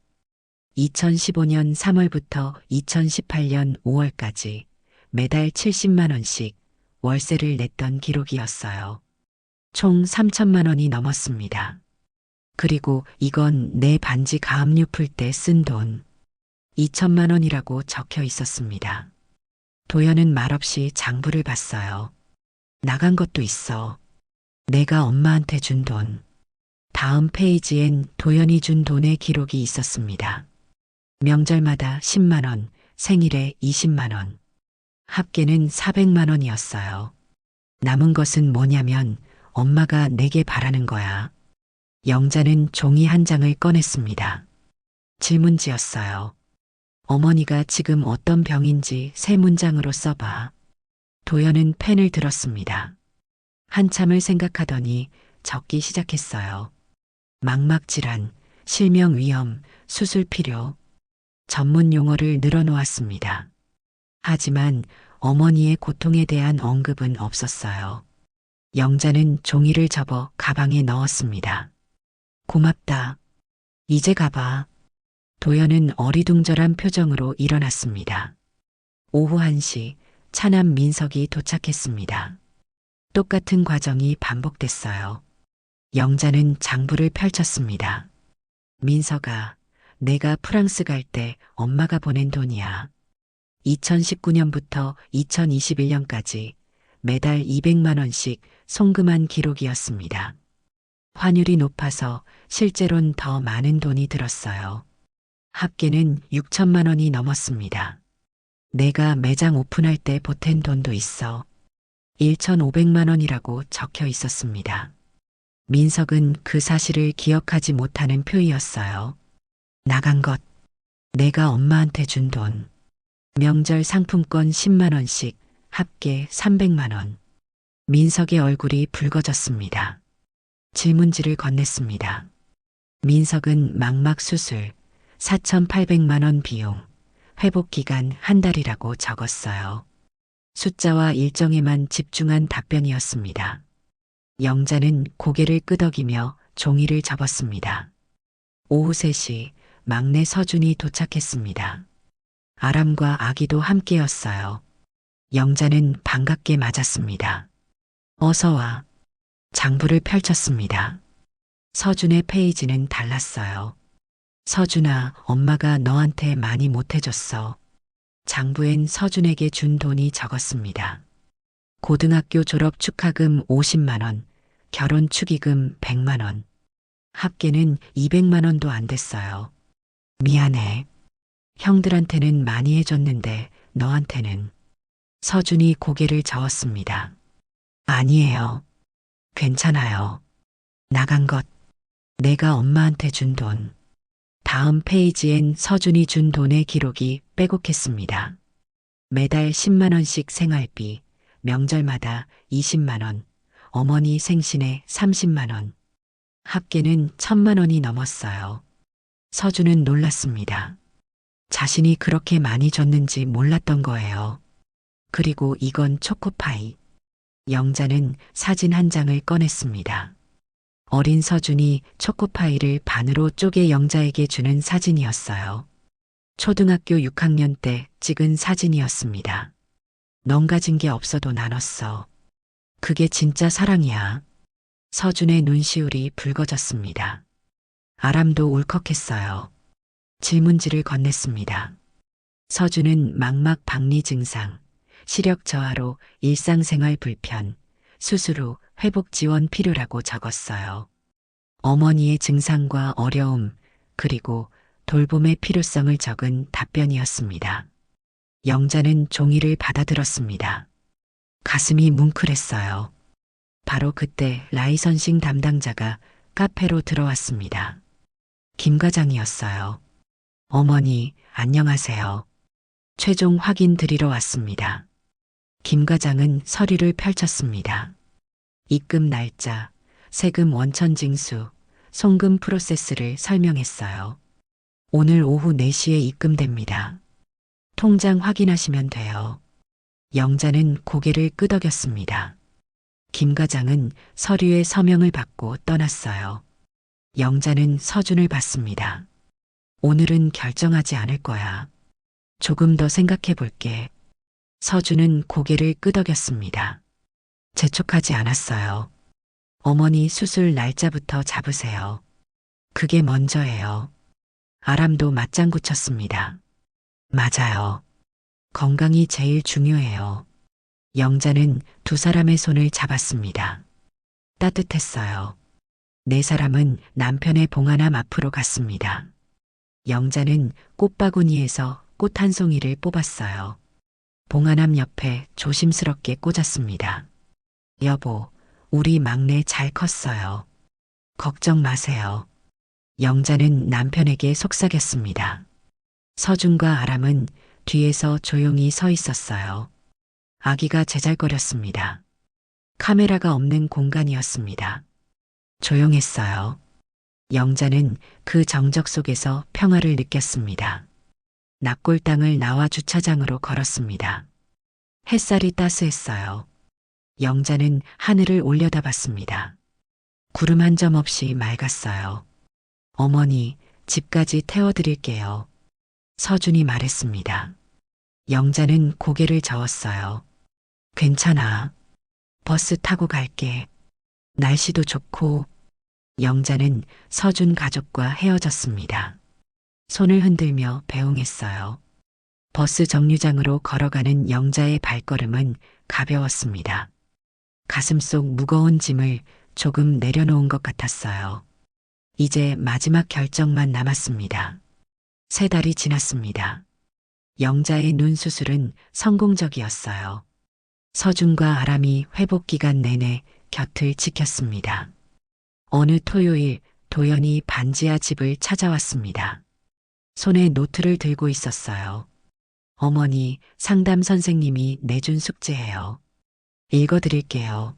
Speaker 2: 2015년 3월부터 2018년 5월까지 매달 70만 원씩 월세를 냈던 기록이었어요. 총 3천만 원이 넘었습니다. 그리고 이건 내 반지 가압류 풀 때 쓴 돈. 2천만 원이라고 적혀 있었습니다. 도연은 말없이 장부를 봤어요. 나간 것도 있어. 내가 엄마한테 준 돈. 다음 페이지엔 도연이 준 돈의 기록이 있었습니다. 명절마다 10만 원, 생일에 20만 원. 합계는 400만 원이었어요. 남은 것은 뭐냐면 엄마가 내게 바라는 거야. 영자는 종이 한 장을 꺼냈습니다. 질문지였어요. 어머니가 지금 어떤 병인지 세 문장으로 써봐. 도연은 펜을 들었습니다. 한참을 생각하더니 적기 시작했어요. 망막질환, 실명위험, 수술 필요. 전문 용어를 늘어놓았습니다. 하지만 어머니의 고통에 대한 언급은 없었어요. 영자는 종이를 접어 가방에 넣었습니다. 고맙다. 이제 가봐. 도연은 어리둥절한 표정으로 일어났습니다. 오후 1시 차남 민석이 도착했습니다. 똑같은 과정이 반복됐어요. 영자는 장부를 펼쳤습니다. 민석아, 내가 프랑스 갈 때 엄마가 보낸 돈이야. 2019년부터 2021년까지 매달 200만 원씩 송금한 기록이었습니다. 환율이 높아서 실제론 더 많은 돈이 들었어요. 합계는 6천만 원이 넘었습니다. 내가 매장 오픈할 때 보탠 돈도 있어. 1,500만 원이라고 적혀 있었습니다. 민석은 그 사실을 기억하지 못하는 표이었어요. 나간 것. 내가 엄마한테 준 돈. 명절 상품권 10만 원씩 합계 300만 원. 민석의 얼굴이 붉어졌습니다. 질문지를 건넸습니다. 민석은 망막 수술 4,800만 원 비용, 회복 기간 한 달이라고 적었어요. 숫자와 일정에만 집중한 답변이었습니다. 영자는 고개를 끄덕이며 종이를 접었습니다. 오후 3시 막내 서준이 도착했습니다. 아람과 아기도 함께였어요. 영자는 반갑게 맞았습니다. 어서 와. 장부를 펼쳤습니다. 서준의 페이지는 달랐어요. 서준아, 엄마가 너한테 많이 못해줬어. 장부엔 서준에게 준 돈이 적었습니다. 고등학교 졸업 축하금 50만 원, 결혼 축의금 100만 원. 합계는 200만 원도 안 됐어요. 미안해. 형들한테는 많이 해줬는데 너한테는. 서준이 고개를 저었습니다. 아니에요. 괜찮아요. 나간 것. 내가 엄마한테 준 돈. 다음 페이지엔 서준이 준 돈의 기록이 빼곡했습니다. 매달 10만 원씩 생활비, 명절마다 20만 원, 어머니 생신에 30만 원. 합계는 1,000만 원이 넘었어요. 서준은 놀랐습니다. 자신이 그렇게 많이 줬는지 몰랐던 거예요. 그리고 이건 초코파이. 영자는 사진 한 장을 꺼냈습니다. 어린 서준이 초코파이를 반으로 쪼개 영자에게 주는 사진이었어요. 초등학교 6학년 때 찍은 사진이었습니다. 넌 가진 게 없어도 나눴어. 그게 진짜 사랑이야. 서준의 눈시울이 붉어졌습니다. 아람도 울컥했어요. 질문지를 건넸습니다. 서준은 망막 박리 증상, 시력 저하로 일상생활 불편, 수술 후 회복 지원 필요라고 적었어요. 어머니의 증상과 어려움, 그리고 돌봄의 필요성을 적은 답변이었습니다. 영자는 종이를 받아들었습니다. 가슴이 뭉클했어요. 바로 그때 라이선싱 담당자가 카페로 들어왔습니다. 김 과장이었어요. 어머니, 안녕하세요. 최종 확인 드리러 왔습니다. 김 과장은 서류를 펼쳤습니다. 입금 날짜, 세금 원천 징수, 송금 프로세스를 설명했어요. 오늘 오후 4시에 입금됩니다. 통장 확인하시면 돼요. 영자는 고개를 끄덕였습니다. 김 과장은 서류에 서명을 받고 떠났어요. 영자는 서준을 봤습니다. 오늘은 결정하지 않을 거야. 조금 더 생각해 볼게. 서준은 고개를 끄덕였습니다. 재촉하지 않았어요. 어머니 수술 날짜부터 잡으세요. 그게 먼저예요. 아람도 맞장구 쳤습니다. 맞아요. 건강이 제일 중요해요. 영자는 두 사람의 손을 잡았습니다. 따뜻했어요. 네 사람은 남편의 봉하남 앞으로 갔습니다. 영자는 꽃바구니에서 꽃 한 송이를 뽑았어요. 봉하남 옆에 조심스럽게 꽂았습니다. 여보, 우리 막내 잘 컸어요. 걱정 마세요. 영자는 남편에게 속삭였습니다. 서준과 아람은 뒤에서 조용히 서 있었어요. 아기가 제잘거렸습니다. 카메라가 없는 공간이었습니다. 조용했어요. 영자는 그 정적 속에서 평화를 느꼈습니다. 납골당을 나와 주차장으로 걸었습니다. 햇살이 따스했어요. 영자는 하늘을 올려다봤습니다. 구름 한 점 없이 맑았어요. 어머니, 집까지 태워드릴게요. 서준이 말했습니다. 영자는 고개를 저었어요. 괜찮아. 버스 타고 갈게. 날씨도 좋고. 영자는 서준 가족과 헤어졌습니다. 손을 흔들며 배웅했어요. 버스 정류장으로 걸어가는 영자의 발걸음은 가벼웠습니다. 가슴속 무거운 짐을 조금 내려놓은 것 같았어요. 이제 마지막 결정만 남았습니다. 3달이 지났습니다. 영자의 눈 수술은 성공적이었어요. 서준과 아람이 회복 기간 내내 곁을 지켰습니다. 어느 토요일 도연이 반지하 집을 찾아왔습니다. 손에 노트를 들고 있었어요. 어머니, 상담 선생님이 내준 숙제예요. 읽어드릴게요.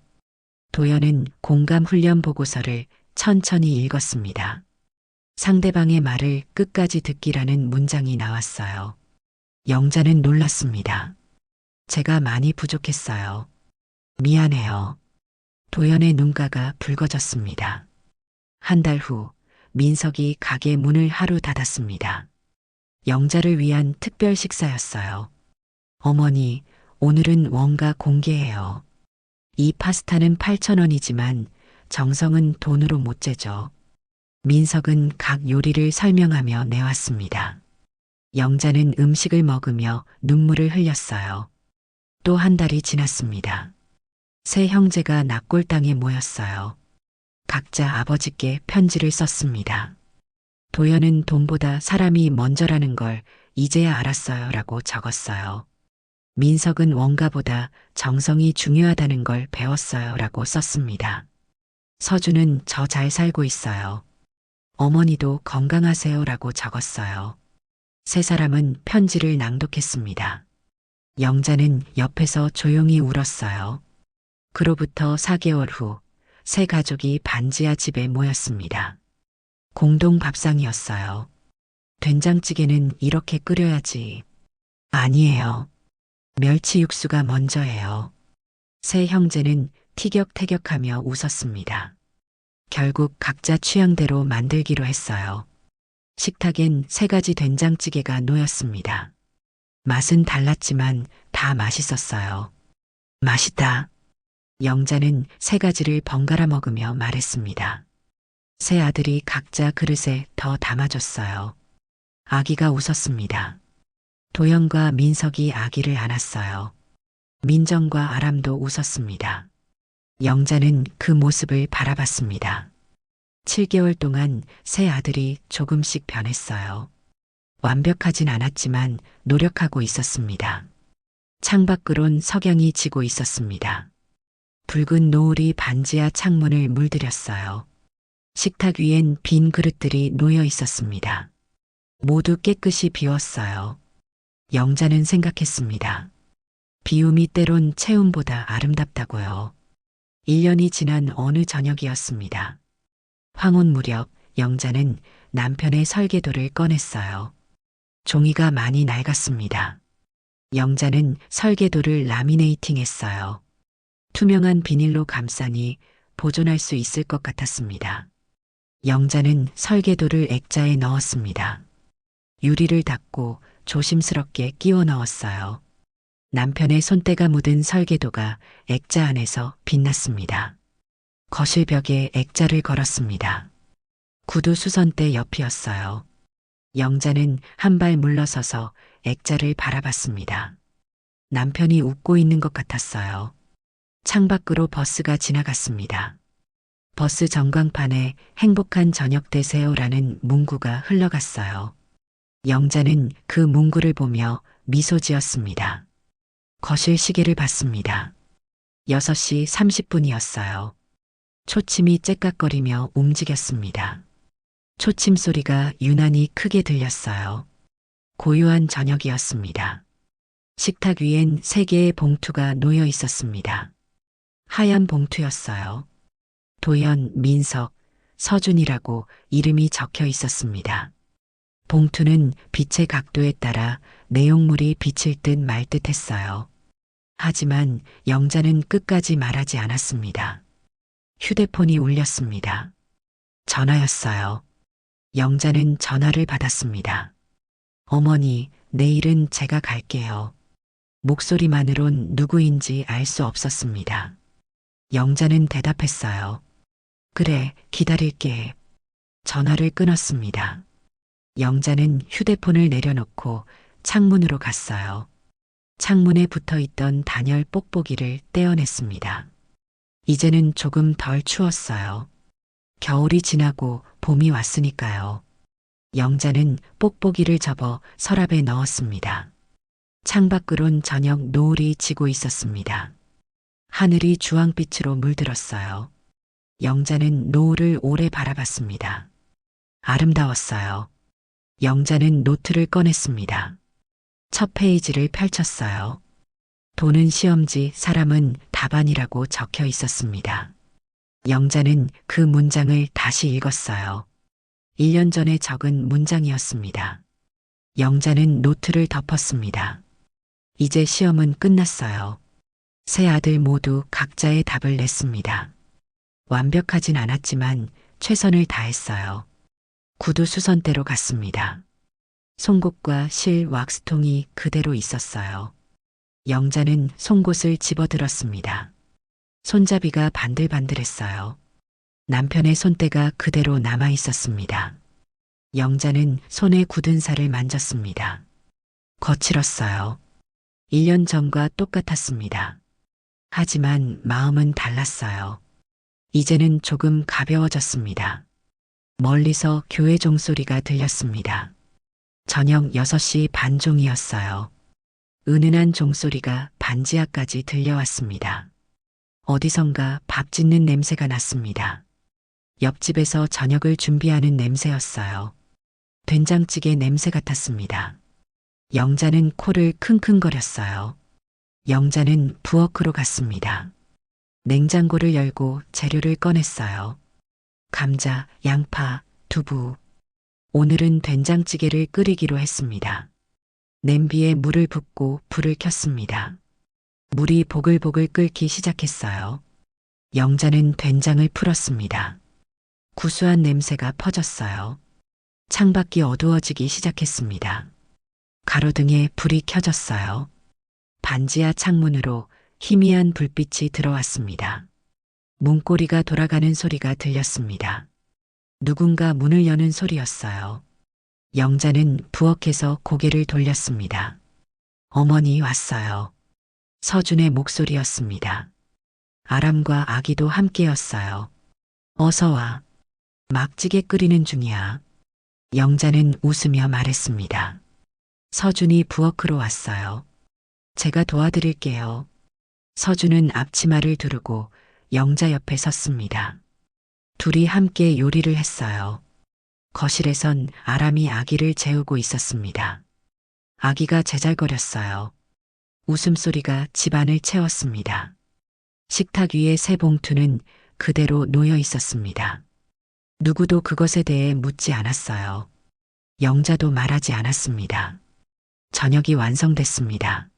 Speaker 2: 도연은 공감 훈련 보고서를 천천히 읽었습니다. 상대방의 말을 끝까지 듣기라는 문장이 나왔어요. 영자는 놀랐습니다. 제가 많이 부족했어요. 미안해요. 도연의 눈가가 붉어졌습니다. 한 달 후 민석이 가게 문을 하루 닫았습니다. 영자를 위한 특별 식사였어요. 어머니, 오늘은 원가 공개해요. 이 파스타는 8,000원이지만 정성은 돈으로 못 재죠. 민석은 각 요리를 설명하며 내왔습니다. 영자는 음식을 먹으며 눈물을 흘렸어요. 또 한 달이 지났습니다. 세 형제가 납골당에 모였어요. 각자 아버지께 편지를 썼습니다. 도연은 돈보다 사람이 먼저라는 걸 이제야 알았어요 라고 적었어요. 민석은 원가보다 정성이 중요하다는 걸 배웠어요 라고 썼습니다. 서준은 저 잘 살고 있어요. 어머니도 건강하세요 라고 적었어요. 세 사람은 편지를 낭독했습니다. 영자는 옆에서 조용히 울었어요. 그로부터 4개월 후 세 가족이 반지하 집에 모였습니다. 공동 밥상이었어요. 된장찌개는 이렇게 끓여야지. 아니에요. 멸치 육수가 먼저예요. 세 형제는 티격태격하며 웃었습니다. 결국 각자 취향대로 만들기로 했어요. 식탁엔 3가지 된장찌개가 놓였습니다. 맛은 달랐지만 다 맛있었어요. 맛있다. 영자는 3가지를 번갈아 먹으며 말했습니다. 세 아들이 각자 그릇에 더 담아줬어요. 아기가 웃었습니다. 도영과 민석이 아기를 안았어요. 민정과 아람도 웃었습니다. 영자는 그 모습을 바라봤습니다. 7개월 동안 세 아들이 조금씩 변했어요. 완벽하진 않았지만 노력하고 있었습니다. 창밖으론 석양이 지고 있었습니다. 붉은 노을이 반지하 창문을 물들였어요. 식탁 위엔 빈 그릇들이 놓여 있었습니다. 모두 깨끗이 비웠어요. 영자는 생각했습니다. 비움이 때론 채움보다 아름답다고요. 1년이 지난 어느 저녁이었습니다. 황혼 무렵 영자는 남편의 설계도를 꺼냈어요. 종이가 많이 낡았습니다. 영자는 설계도를 라미네이팅했어요. 투명한 비닐로 감싸니 보존할 수 있을 것 같았습니다. 영자는 설계도를 액자에 넣었습니다. 유리를 닫고 조심스럽게 끼워 넣었어요. 남편의 손때가 묻은 설계도가 액자 안에서 빛났습니다. 거실 벽에 액자를 걸었습니다. 구두 수선대 옆이었어요. 영자는 한 발 물러서서 액자를 바라봤습니다. 남편이 웃고 있는 것 같았어요. 창밖으로 버스가 지나갔습니다. 버스 전광판에 행복한 저녁 되세요라는 문구가 흘러갔어요. 영자는 그 문구를 보며 미소 지었습니다. 거실 시계를 봤습니다. 6시 30분이었어요. 초침이 째깍거리며 움직였습니다. 초침 소리가 유난히 크게 들렸어요. 고요한 저녁이었습니다. 식탁 위엔 3개의 봉투가 놓여 있었습니다. 하얀 봉투였어요. 도연, 민석, 서준이라고 이름이 적혀 있었습니다. 봉투는 빛의 각도에 따라 내용물이 비칠 듯 말 듯 했어요. 하지만 영자는 끝까지 말하지 않았습니다. 휴대폰이 울렸습니다. 전화였어요. 영자는 전화를 받았습니다. 어머니, 내일은 제가 갈게요. 목소리만으론 누구인지 알 수 없었습니다. 영자는 대답했어요. 그래, 기다릴게. 전화를 끊었습니다. 영자는 휴대폰을 내려놓고 창문으로 갔어요. 창문에 붙어 있던 단열 뽁뽁이를 떼어냈습니다. 이제는 조금 덜 추웠어요. 겨울이 지나고 봄이 왔으니까요. 영자는 뽁뽁이를 접어 서랍에 넣었습니다. 창밖으론 저녁 노을이 지고 있었습니다. 하늘이 주황빛으로 물들었어요. 영자는 노을을 오래 바라봤습니다. 아름다웠어요. 영자는 노트를 꺼냈습니다. 첫 페이지를 펼쳤어요. 돈은 시험지, 사람은 답안이라고 적혀 있었습니다. 영자는 그 문장을 다시 읽었어요. 1년 전에 적은 문장이었습니다. 영자는 노트를 덮었습니다. 이제 시험은 끝났어요. 세 아들 모두 각자의 답을 냈습니다. 완벽하진 않았지만 최선을 다했어요. 구두 수선대로 갔습니다. 송곳과 실 왁스통이 그대로 있었어요. 영자는 송곳을 집어들었습니다. 손잡이가 반들반들했어요. 남편의 손때가 그대로 남아 있었습니다. 영자는 손에 굳은 살을 만졌습니다. 거칠었어요. 1년 전과 똑같았습니다. 하지만 마음은 달랐어요. 이제는 조금 가벼워졌습니다. 멀리서 교회 종소리가 들렸습니다. 저녁 6시 반 종이었어요. 은은한 종소리가 반지하까지 들려왔습니다. 어디선가 밥 짓는 냄새가 났습니다. 옆집에서 저녁을 준비하는 냄새였어요. 된장찌개 냄새 같았습니다. 영자는 코를 킁킁거렸어요. 영자는 부엌으로 갔습니다. 냉장고를 열고 재료를 꺼냈어요. 감자, 양파, 두부. 오늘은 된장찌개를 끓이기로 했습니다. 냄비에 물을 붓고 불을 켰습니다. 물이 보글보글 끓기 시작했어요. 영자는 된장을 풀었습니다. 구수한 냄새가 퍼졌어요. 창밖이 어두워지기 시작했습니다. 가로등에 불이 켜졌어요. 반지하 창문으로 희미한 불빛이 들어왔습니다. 문고리가 돌아가는 소리가 들렸습니다. 누군가 문을 여는 소리였어요. 영자는 부엌에서 고개를 돌렸습니다. 어머니 왔어요. 서준의 목소리였습니다. 아람과 아기도 함께였어요. 어서 와. 막찌개 끓이는 중이야. 영자는 웃으며 말했습니다. 서준이 부엌으로 왔어요. 제가 도와드릴게요. 서준은 앞치마를 두르고 영자 옆에 섰습니다. 둘이 함께 요리를 했어요. 거실에선 아람이 아기를 재우고 있었습니다. 아기가 제잘거렸어요. 웃음소리가 집안을 채웠습니다. 식탁 위에 새 봉투는 그대로 놓여 있었습니다. 누구도 그것에 대해 묻지 않았어요. 영자도 말하지 않았습니다. 저녁이 완성됐습니다.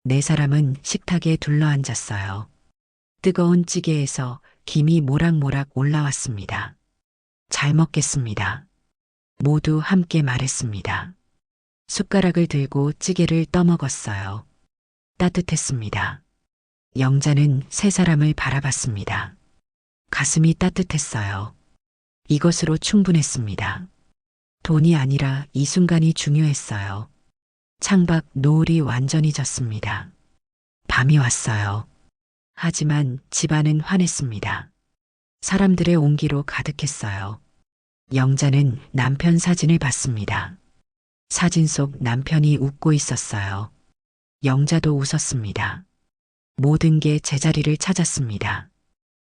Speaker 2: 네 사람은 식탁에 둘러앉았어요. 뜨거운 찌개에서 김이 모락모락 올라왔습니다. 잘 먹겠습니다. 모두 함께 말했습니다. 숟가락을 들고 찌개를 떠먹었어요. 따뜻했습니다. 영자는 세 사람을 바라봤습니다. 가슴이 따뜻했어요. 이것으로 충분했습니다. 돈이 아니라 이 순간이 중요했어요. 창밖 노을이 완전히 졌습니다. 밤이 왔어요. 하지만 집안은 환했습니다. 사람들의 온기로 가득했어요. 영자는 남편 사진을 봤습니다. 사진 속 남편이 웃고 있었어요. 영자도 웃었습니다. 모든 게 제자리를 찾았습니다.